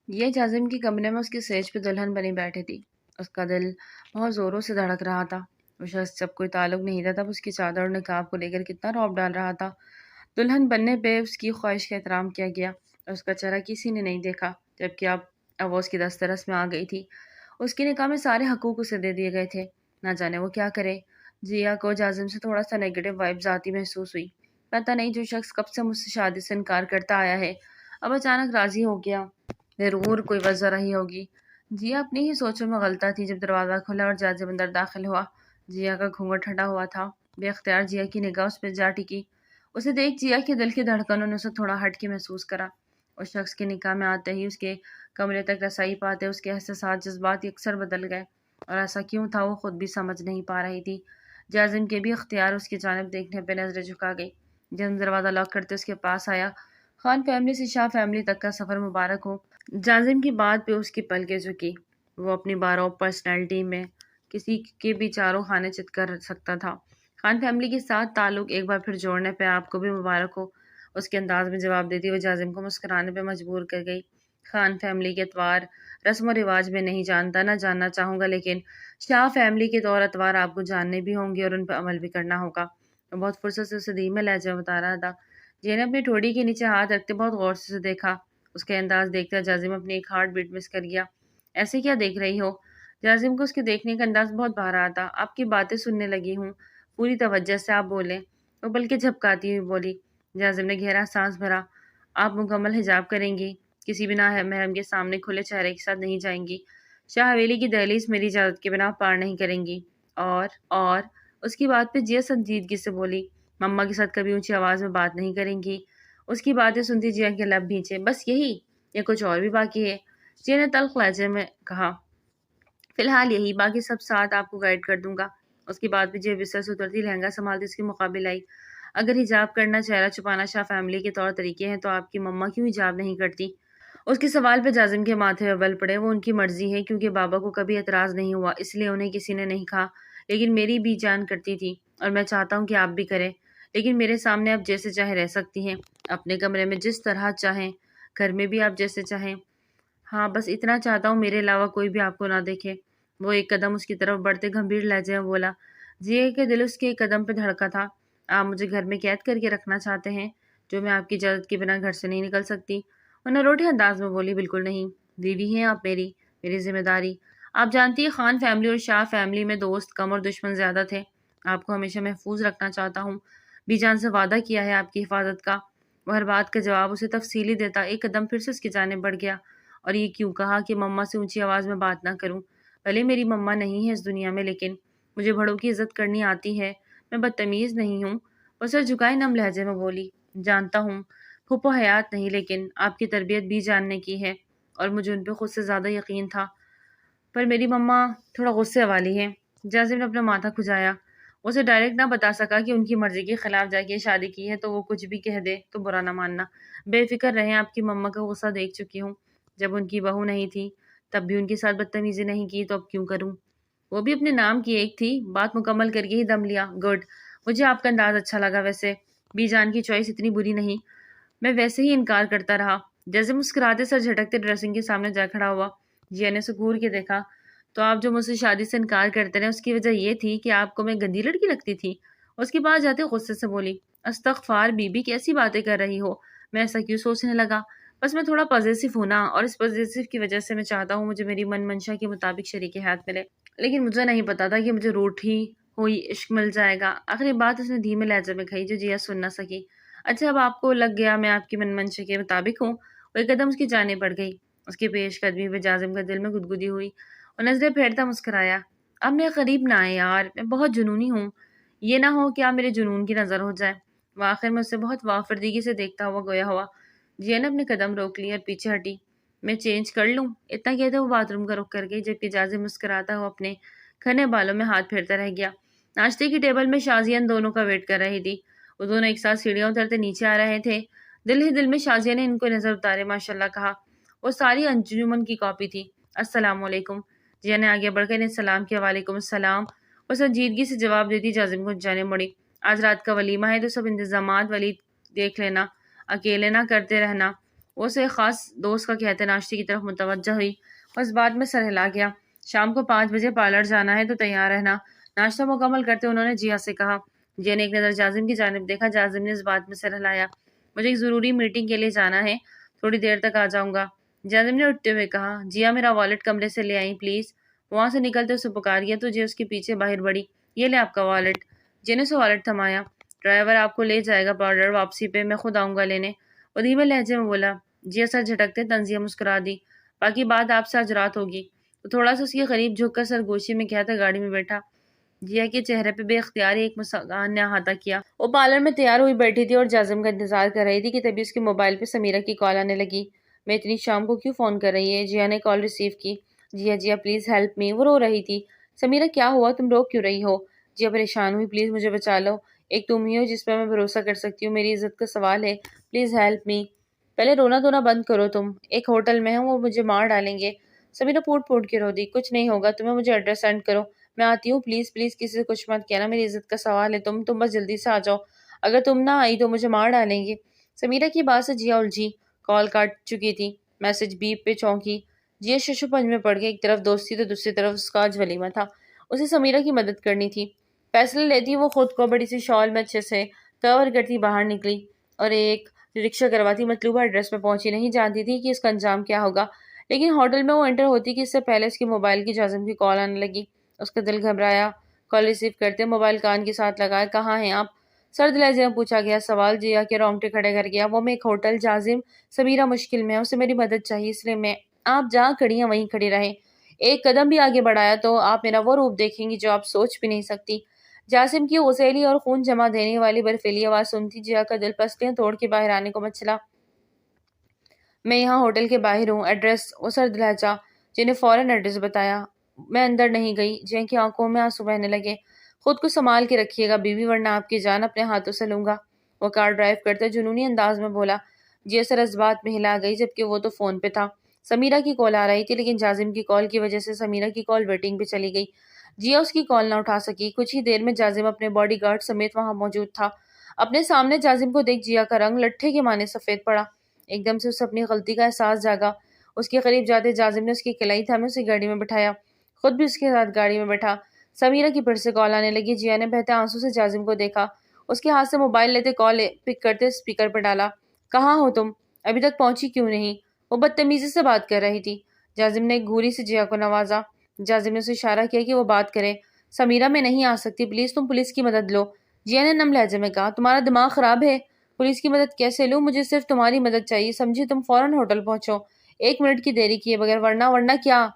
Speaker 1: یہ جازم کے کمرے میں اس کی سیج پہ دلہن بنی بیٹھی تھی۔ اس کا دل بہت زوروں سے دھڑک رہا تھا۔ وہ شخص جب کوئی تعلق نہیں تھا تب اس کی چادر اور نقاب کو لے کر کتنا رعب ڈال رہا تھا۔ دلہن بننے پہ اس کی خواہش کا احترام کیا گیا اور اس کا چہرہ کسی نے نہیں دیکھا، جبکہ اب وہ اس کی دسترس میں آ گئی تھی۔ اس کے نکاح میں سارے حقوق اسے دے دیے گئے تھے۔ نہ جانے وہ کیا کرے۔ جیا کو جازم سے تھوڑا سا نیگیٹو وائبز آتی محسوس ہوئی۔ پتہ نہیں جو شخص کب سے مجھ سے شادی سے انکار کرتا آیا ہے اب اچانک راضی ہو گیا۔ ضرور کوئی وجہ رہی ہوگی۔ جیا اپنی ہی سوچوں میں غلطہ تھی جب دروازہ کھلا اور جازم اندر داخل ہوا۔ جیا کا گھونگھٹ ہٹا ہوا تھا۔ بے اختیار جیا کی نگاہ اس پہ جا ٹکی۔ اسے دیکھ جیا کے دل کی دھڑکنوں نے اسے تھوڑا ہٹ کے محسوس کرا۔ اس شخص کے نکاح میں آتے ہی اس کے کمرے تک رسائی پاتے اس کے احساسات جذبات یکسر بدل گئے، اور ایسا کیوں تھا وہ خود بھی سمجھ نہیں پا رہی تھی۔ جازم کے بھی اختیار اس کی جانب دیکھنے پہ نظریں جھکا گئی۔ جازم دروازہ لاک کرتے اس کے پاس آیا۔ خان فیملی سے شاہ فیملی تک کا سفر مبارک ہو۔ جازم کی بات پہ اس کی پلکیں جھکی۔ وہ اپنی بارو پرسنالٹی میں کسی کے بھی چاروں خانے چت کر سکتا تھا۔ خان فیملی کے ساتھ تعلق ایک بار پھر جوڑنے پہ آپ کو بھی مبارک ہو، اس کے انداز میں جواب دیتی وہ جازم کو مسکرانے پہ مجبور کر گئی۔ خان فیملی کے اتوار رسم و رواج میں نہیں جانتا، نہ جاننا چاہوں گا، لیکن شاہ فیملی کے طور اتوار آپ کو جاننے بھی ہوں گے اور ان پہ عمل بھی کرنا ہوگا۔ وہ بہت فرصت سے اسے دھیمے لہجے میں بتا رہا تھا۔ جی نے اپنی ٹھوڑی کے نیچے ہاتھ رکھتے بہت غور سے دیکھا۔ اس کا انداز دیکھتا جازم اپنی ایک ہارٹ بیٹ مس کر گیا۔ ایسے کیا دیکھ رہی ہو؟ جازم کو اس کے دیکھنے کا انداز بہت بھا رہا تھا۔ آپ کی باتیں سننے لگی ہوں، پوری توجہ سے آپ بولیں۔ وہ بلکہ جھپکاتی ہوئی بولی۔ جازم نے گہرا سانس بھرا۔ آپ مکمل حجاب کریں گی؟ کسی بھی نامحرم کے سامنے کھلے چہرے کے ساتھ نہیں جائیں گی؟ شاہ حویلی کی دہلیز میری اجازت کے بنا پار نہیں کریں گی؟ اور اس کی بات پہ جیا سنجیدگی سے بولی۔ مما کے ساتھ کبھی اونچی آواز میں بات نہیں کریں گی؟ اس کی باتیں سنتی جیا کے لب بھینچے۔ بس یہی یا کچھ اور بھی باقی ہے؟ جیا نے تلخ لہجے میں کہا۔ فی الحال یہی، باقی سب ساتھ آپ کو گائیڈ کر دوں گا۔ اس کی بات پہ جیا بستر سے اترتی لہنگا سنبھالتی اس کے مقابل آئی۔ اگر حجاب کرنا چہرہ چھپانا شاہ فیملی کے طور طریقے ہیں تو آپ کی مما کیوں حجاب نہیں کرتی؟ اس کے سوال پہ جازم کے ماتھے پہ بل پڑے۔ وہ ان کی مرضی ہے، کیونکہ بابا کو کبھی اعتراض نہیں ہوا اس لیے انہیں کسی نے نہیں کہا، لیکن میری بھی جان کرتی تھی اور میں چاہتا ہوں کہ آپ بھی کریں، لیکن میرے سامنے آپ جیسے چاہیں رہ سکتی ہیں، اپنے کمرے میں جس طرح چاہیں، گھر میں بھی آپ جیسے چاہیں۔ ہاں بس اتنا چاہتا ہوں میرے علاوہ کوئی بھی آپ کو نہ دیکھے۔ وہ ایک قدم اس کی طرف بڑھتے گمبھیر لہجے میں بولا۔ جیے کے دل اس کے ایک قدم پہ دھڑکا تھا۔ آپ مجھے گھر میں قید کر کے رکھنا چاہتے ہیں جو میں آپ کی اجازت کے بنا گھر سے نہیں نکل سکتی؟ انہیں روٹے انداز میں بولی۔ بالکل نہیں، بیوی ہیں آپ میری ذمہ داری۔ آپ جانتی ہیں خان فیملی اور شاہ فیملی میں دوست کم اور دشمن زیادہ تھے۔ آپ کو ہمیشہ محفوظ رکھنا چاہتا ہوں، بی جان سے وعدہ کیا ہے آپ کی حفاظت کا۔ وہ ہر بات کا جواب اسے تفصیلی دیتا ایک قدم پھر سے اس کی جانب بڑھ گیا۔ اور یہ کیوں کہا کہ مما سے اونچی آواز میں بات نہ کروں؟ بھلے میری مما نہیں ہے اس دنیا میں، لیکن مجھے بڑوں کی عزت کرنی آتی ہے، میں بدتمیز نہیں ہوں۔ وہ سر جھکائے نم لہجے میں بولی، جانتا ہوں پھوپھو حیات نہیں، لیکن آپ کی تربیت بھی جاننے کی ہے اور مجھے ان پہ خود سے زیادہ یقین تھا، پر میری مما تھوڑا غصے والی ہے۔ جازم نے اپنا ماتھا کھجایا۔ اسے ڈائریکٹ نہ بتا سکا کہ ان کی مرضی کے خلاف جا کے شادی کی ہے، تو وہ کچھ بھی کہہ دے تو برا نہ ماننا۔ بے فکر رہیں، آپ کی مما کا غصہ دیکھ چکی ہوں، جب ان کی بہو نہیں تھی تب بھی ان کے ساتھ بدتمیزی نہیں کی، تو اب کیوں کروں؟ وہ بھی اپنے نام کی ایک تھی۔ بات مکمل کر کے ہی دم لیا۔ گڈ، مجھے آپ کا انداز اچھا لگا، ویسے بی جان کی چوائس اتنی بری نہیں۔ میں ویسے ہی انکار کرتا رہا۔ جیسے مسکراتے سر جھٹکتے ڈریسنگ کے سامنے جا کھڑا ہوا۔ جیا نے اسے گور کے دیکھا۔ تو آپ جو مجھ سے شادی سے انکار کرتے رہے، اس کی وجہ یہ تھی کہ آپ کو میں گندی لڑکی لگتی تھی؟ اس کے پاس جاتے غصے سے بولی، استغفار بی بی، کیسی باتیں کر رہی ہو؟ میں ایسا کیوں سوچنے لگا؟ بس میں تھوڑا پوزیسو ہوں نا، اور اس پوزیسو کی وجہ سے میں چاہتا ہوں مجھے میری من منشا کے مطابق شریک حیات ملے، لیکن مجھے نہیں پتا تھا کہ مجھے روٹھی ہوئی عشق مل جائے گا۔ آخری بات اس نے دھیمے لہجے میں کہی جو جیا سن نہ سکی۔ اچھا، اب آپ کو لگ گیا میں آپ کی من منشا کے مطابق ہوں؟ وہ ایک قدم اس کی جانب بڑھ گئی۔ اس کی پیش قدمی پہ جازم کا دل میں گدگدی ہوئی۔ اور نظریں پھیرتا مسکرایا، اب میرے قریب نہ آئے یار، میں بہت جنونی ہوں، یہ نہ ہو کہ آپ میرے جنون کی نظر ہو جائے۔ وہ آخر میں اسے بہت وافردگی سے دیکھتا ہوا گویا ہوا۔ جیا نے اپنے قدم روک لی اور پیچھے ہٹی۔ میں چینج کر لوں؟ اتنا کہتے وہ باتھ روم کا رخ کر گئی، جبکہ جازم مسکراتا ہوا اپنے گھنے بالوں میں ہاتھ پھیرتا رہ گیا۔ ناشتے کی ٹیبل میں شازیہ ان دونوں کا ویٹ کر رہی تھی۔ وہ دونوں ایک ساتھ سیڑھیاں اترتے نیچے آ رہے تھے۔ دل ہی دل میں شازیہ نے ان کو نظر اتارے ماشاءاللہ کہا۔ وہ ساری انجمن کی کاپی تھی۔ السلام علیکم۔ جیا نے آگے بڑھ کر انہیں سلام کیا۔ وعلیکم السلام۔ وہ سنجیدگی سے جواب دیتی جازم کو جانے مڑی۔ آج رات کا ولیمہ ہے تو سب انتظامات ولید دیکھ لینا، اکیلے نہ کرتے رہنا۔ وہ اسے خاص دوست کا کہتے ناشتے کی طرف متوجہ ہوئی۔ اس بات میں سر ہلا گیا۔ شام کو 5 بجے پارلر جانا ہے تو تیار رہنا۔ ناشتہ مکمل کرتے انہوں نے جیا سے کہا۔ جیا نے ایک نظر جازم کی جانب دیکھا۔ جازم نے اس بات میں سر ہلایا۔ مجھے ایک ضروری میٹنگ کے لیے جانا ہے، تھوڑی دیر تک آ جاؤں گا۔ جازم نے اٹھتے ہوئے کہا۔ جیا میرا والٹ کمرے سے لے آئیں پلیز۔ وہاں سے نکلتے اسے پکاریا تو جیا اس کے پیچھے باہر بڑھی۔ یہ لے آپ کا والٹ۔ جیا نے اسے والٹ تھمایا۔ ڈرائیور آپ کو لے جائے گا پارلر، واپسی پہ میں خود آؤں گا لینے۔ وہ دھیمے لہجے میں بولا۔ جیا سر جھٹکتے طنزیہ مسکرا دی۔ باقی بات آپ سے آج رات ہوگی۔ تو تھوڑا سا اس کے قریب جھک کر سرگوشی میں کہتا گاڑی میں بیٹھا۔ جیا کے چہرے پہ بے اختیاری ایک مسکان نے احاطہ کیا۔ وہ پارلر میں تیار ہوئی بیٹھی تھی اور جازم کا انتظار کر رہی تھی کہ تبھی اس کے موبائل پہ سمیرہ کی کال آنے لگی۔ میں اتنی شام کو کیوں فون کر رہی ہے؟ جیا نے کال ریسیو کی۔ جیا پلیز ہیلپ می۔ وہ رو رہی تھی۔ سمیرہ کیا ہوا؟ تم رو کیوں رہی ہو؟ جیا پریشان ہوئی۔ پلیز مجھے بچا لو، ایک تم ہی ہو جس پہ میں بھروسہ کر سکتی ہوں، میری عزت کا سوال ہے، پلیز ہیلپ می۔ پہلے رونا دھونا بند کرو، تم ایک ہوٹل میں ہوں، وہ مجھے مار ڈالیں گے۔ سمیرہ پھوٹ پھوٹ کے رو دی۔ کچھ نہیں ہوگا، تمہیں مجھے ایڈریس سینڈ کرو، میں آتی ہوں، پلیز پلیز کسی سے کچھ مت کہنا، میری عزت کا سوال ہے، تم بس جلدی سے آ جاؤ، اگر تم نہ آئی تو مجھے مار ڈالیں گے۔ سمیرہ کی بات سے جیا الجھی۔ کال کاٹ چکی تھی۔ میسج بیپ پہ چونکی۔ جیا ششو پنج میں پڑ گئی۔ ایک طرف دوستی تو دوسری طرف اس کا آج ولیمہ تھا، اسے سمیرہ کی مدد کرنی تھی۔ فیصلہ لیتی وہ خود کو بڑی سی شال میں اچھے سے کور کرتی باہر نکلی اور ایک رکشہ کرواتی مطلوبہ ایڈریس پہ پہنچی۔ نہیں جانتی تھی کہ اس کا انجام کیا ہوگا، لیکن ہوٹل میں وہ انٹر ہوتی کہ اس سے پہلے اس کے موبائل کی جازم کی کال آنے لگی۔ اس کا دل گھبرایا۔ کال ریسیو کرتے موبائل کان کے ساتھ لگائے۔ کہاں ہیں آپ؟ سرد لہجے میں پوچھا گیا سوال جیا کے رونگٹے کھڑے کر گیا۔ وہ میں ایک ہوٹل، جازم سمیرہ مشکل میں ہے، اسے میری مدد چاہیے، اس لیے میں آپ جہاں کھڑی ہیں وہیں کھڑی رہیں، ایک قدم بھی آگے بڑھایا تو آپ میرا وہ روپ دیکھیں گی جو آپ سوچ بھی نہیں سکتی۔ جاسم کی غسیلی اور خون جمع دینے والی برفیلی آواز سنتی جیا کا دل پسلیاں توڑ کے باہر آنے کو مچلا۔ میں یہاں ہوٹل کے باہر ہوں، ایڈریس؟ وہ سرد لہجہ جنہیں فوراً ایڈریس بتایا۔ میں اندر نہیں گئی۔ جیا کی آنکھوں میں آنسو بہنے لگے۔ خود کو سنبھال کے رکھیے گا بیوی، ورنہ آپ کی جان اپنے ہاتھوں سے لوں گا۔ وہ کار ڈرائیو کرتے جنونی انداز میں بولا۔ جیا سر اس بات میں ہلا گئی جبکہ وہ تو فون پہ تھا۔ سمیرہ کی کال آ رہی تھی، لیکن جازم کی کال کی وجہ سے سمیرہ کی کال ویٹنگ پہ چلی گئی۔ جیا اس کی کال نہ اٹھا سکی۔ کچھ ہی دیر میں جازم اپنے باڈی گارڈ سمیت وہاں موجود تھا۔ اپنے سامنے جازم کو دیکھ جیا کا رنگ لٹھے کے مانے سفید پڑا۔ ایک دم سے اسے اپنی غلطی کا احساس جاگا۔ اس کے قریب جاتے جازم نے اس کی کلائی تھامے اسے گاڑی میں بٹھایا، خود بھی اس کے ساتھ گاڑی میں بیٹھا۔ سمیرہ کی پھر سے کال آنے لگی۔ جیا نے بہتے آنسو سے جازم کو دیکھا۔ اس کے ہاتھ سے موبائل لیتے کال پک کرتے اسپیکر پہ ڈالا۔ کہاں ہو تم؟ ابھی تک پہنچی کیوں نہیں؟ وہ بدتمیزی سے بات کر رہی تھی۔ جازم نے ایک گھوری سے جیا کو نوازا۔ جازم نے اسے اشارہ کیا کہ وہ بات کرے۔ سمیرہ میں نہیں آ سکتی، پلیز تم پولیس کی مدد لو۔ جیا نے نم لہجے میں کہا۔ تمہارا دماغ خراب ہے؟ پولیس کی مدد کیسے لوں؟ مجھے صرف تمہاری مدد چاہیے، سمجھی؟ تم فوراً ہوٹل پہنچو، 1 منٹ کی دیری کیے بغیر، ورنہ کیا؟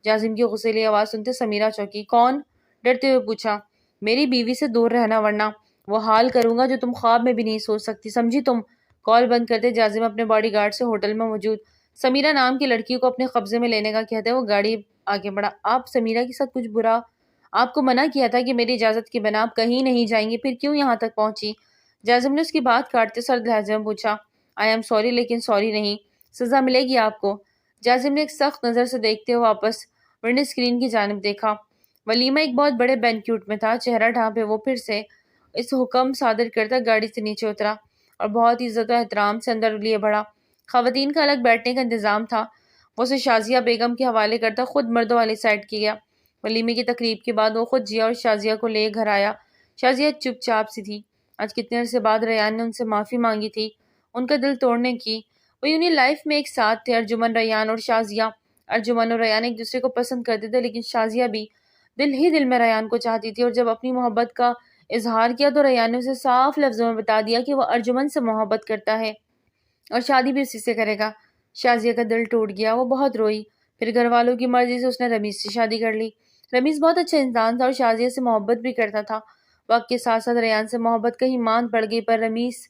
Speaker 1: جازم کی غصیلی آواز سنتے سمیرہ چونکی۔ کون؟ ڈرتے ہوئے پوچھا۔ میری بیوی سے دور رہنا، ورنہ وہ حال کروں گا جو تم خواب میں بھی نہیں سوچ سکتی، سمجھی تم؟ کال بند کرتے جازم اپنے باڈی گارڈ سے ہوٹل میں موجود سمیرہ نام کی لڑکی کو اپنے قبضے میں لینے کا کہتے وہ گاڑی آگے بڑھا۔ آپ سمیرہ کے ساتھ کچھ برا؟ آپ کو منع کیا تھا کہ میری اجازت کے بنا آپ کہیں نہیں جائیں گے، پھر کیوں یہاں تک پہنچی؟ جازم نے اس کی بات کاٹتے سرد لہجے میں پوچھا۔ آئی ایم سوری، لیکن سوری نہیں، سزا ملے گی آپ کو۔ جازم نے ایک سخت نظر سے دیکھتے ہوئے واپس ونڈو اسکرین کی جانب دیکھا۔ ولیمہ ایک بہت بڑے بینکیوٹ میں تھا۔ چہرہ ڈھانپے وہ پھر سے اس حکم صادر کرتا گاڑی سے نیچے اترا اور بہت عزت و احترام سے اندر لیے بڑھا۔ خواتین کا الگ بیٹھنے کا انتظام تھا۔ وہ اسے شازیہ بیگم کے حوالے کرتا خود مردوں والی سائڈ کی گیا۔ ولیمے کی تقریب کے بعد وہ خود جیا اور شازیہ کو لے گھر آیا۔ شازیہ چپ چاپ سی تھی۔ آج کتنے عرصے بعد ریان نے ان سے معافی مانگی تھی، ان کا دل توڑنے کی۔ وہ یونی لائف میں ایک ساتھ تھے، ارجمن، ریان اور شازیہ۔ ارجمن اور ریان ایک دوسرے کو پسند کرتے تھے، لیکن شازیہ بھی دل ہی دل میں ریان کو چاہتی تھی، اور جب اپنی محبت کا اظہار کیا تو ریان نے اسے صاف لفظوں میں بتا دیا کہ وہ ارجمن سے محبت کرتا ہے اور شادی بھی اسی سے کرے گا۔ شازیہ کا دل ٹوٹ گیا، وہ بہت روئی۔ پھر گھر والوں کی مرضی سے اس نے رمیز سے شادی کر لی۔ رمیز بہت اچھا انسان تھا اور شازیہ سے محبت بھی کرتا تھا۔ وقت کے ساتھ ساتھ ریان سے محبت کہیں ماند پڑ گئی، پر رمیز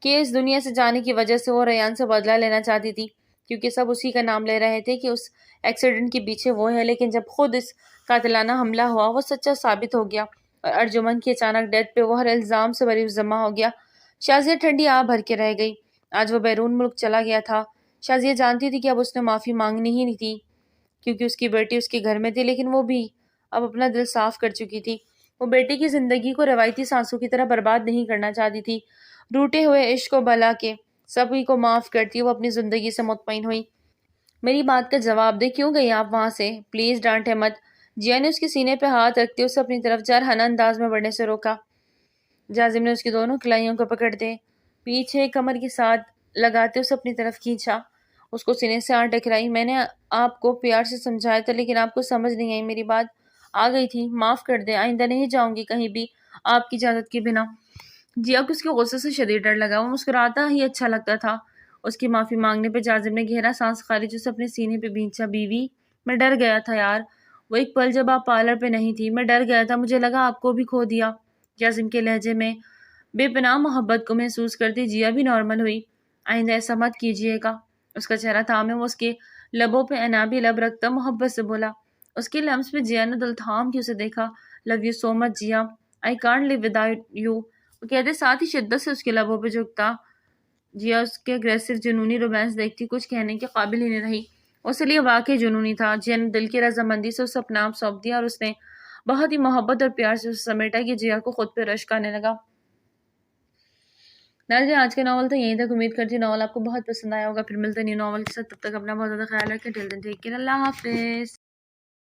Speaker 1: کے اس دنیا سے جانے کی وجہ سے وہ ریان سے بدلہ لینا چاہتی تھی، کیونکہ سب اسی کا نام لے رہے تھے کہ اس ایکسیڈنٹ کے پیچھے وہ ہے۔ لیکن جب خود اس قاتلانہ حملہ ہوا، وہ سچا ثابت ہو گیا اور ارجمن کی اچانک ڈیتھ پہ وہ ہر الزام سے بری ذمہ ہو گیا۔ شازیہ ٹھنڈی آہ بھر کے رہ گئی۔ آج وہ بیرون ملک چلا گیا تھا۔ شازیہ جانتی تھی کہ اب اس نے معافی مانگنی ہی تھی، کیونکہ اس کی بیٹی اس کے گھر میں تھی، لیکن وہ بھی اب اپنا دل صاف کر چکی تھی۔ وہ بیٹی کی زندگی کو روایتی سانسوں کی طرح برباد نہیں کرنا چاہتی تھی۔ روٹے ہوئے عشق و بلا کے سبھی کو معاف کرتی وہ اپنی زندگی سے مطمئن ہوئی۔ میری بات کا جواب دے، کیوں گئی آپ وہاں سے؟ پلیز ڈانٹے مت۔ جیا نے اس کے سینے پہ ہاتھ رکھتے اسے اپنی طرف جارحانہ انداز میں بڑھنے سے روکا۔ جازم نے اس کی دونوں کلائیوں کو پکڑتے پیچھے کمر کے ساتھ لگاتے اسے اپنی طرف کھینچا، اس کو سینے سے آنکھ ٹکرائی۔ میں نے آپ کو پیار سے سمجھایا تھا، لیکن آپ کو سمجھ نہیں آئی، میری بات آ گئی تھی، معاف کر دیں، آئندہ نہیں جاؤں گی کہیں بھی آپ کی اجازت کے بنا۔ جیا کو اس کے غصے سے شدید ڈر لگا، وہ مسکراتا ہی اچھا لگتا تھا۔ اس کی معافی مانگنے پہ جازم نے گہرا سانس خارج اسے اپنے سینے پہ بھینچا۔ بیوی، میں ڈر گیا تھا یار، وہ ایک پل جب آپ پارلر پہ نہیں تھی، میں ڈر گیا تھا، مجھے لگا آپ کو بھی کھو دیا۔ جازم کے لہجے میں بے پناہ محبت کو محسوس کرتی جیا بھی نارمل ہوئی۔ آئندہ ایسا مت کیجیے گا۔ اس کا چہرہ تھامے وہ اس کے لبوں پہ عنابی لب رکھتا محبت سے بولا۔ اس کے لمس پہ جیا نے دل تھام کے اسے دیکھا۔ Love you so much Jiya, I can't live without you, وہ کہتے ساتھ ہی شدت سے اس کے لبوں پہ جھکتا۔ جیا اس کے اگریسو جنونی رومانس دیکھتی کچھ کہنے کے قابل ہی نہیں رہی۔ اس لیے واقعی جنونی تھا۔ جیا نے دل کی رضامندی سے اسے اپنا آپ سونپ دیا اور اس نے بہت ہی محبت اور پیار سے اسے سمیٹا کہ جیا کو خود پہ رشک آنے لگا۔ ناظرین، آج کا ناول تو یہیں تک۔ امید کرتی ہوں ناول آپ کو بہت پسند آیا ہوگا۔ پھر ملتے ہیں نیو ناول کے ساتھ، تب تک اپنا بہت زیادہ خیال رکھیں۔ ٹل دین ٹیک کیئر، اللہ حافظ۔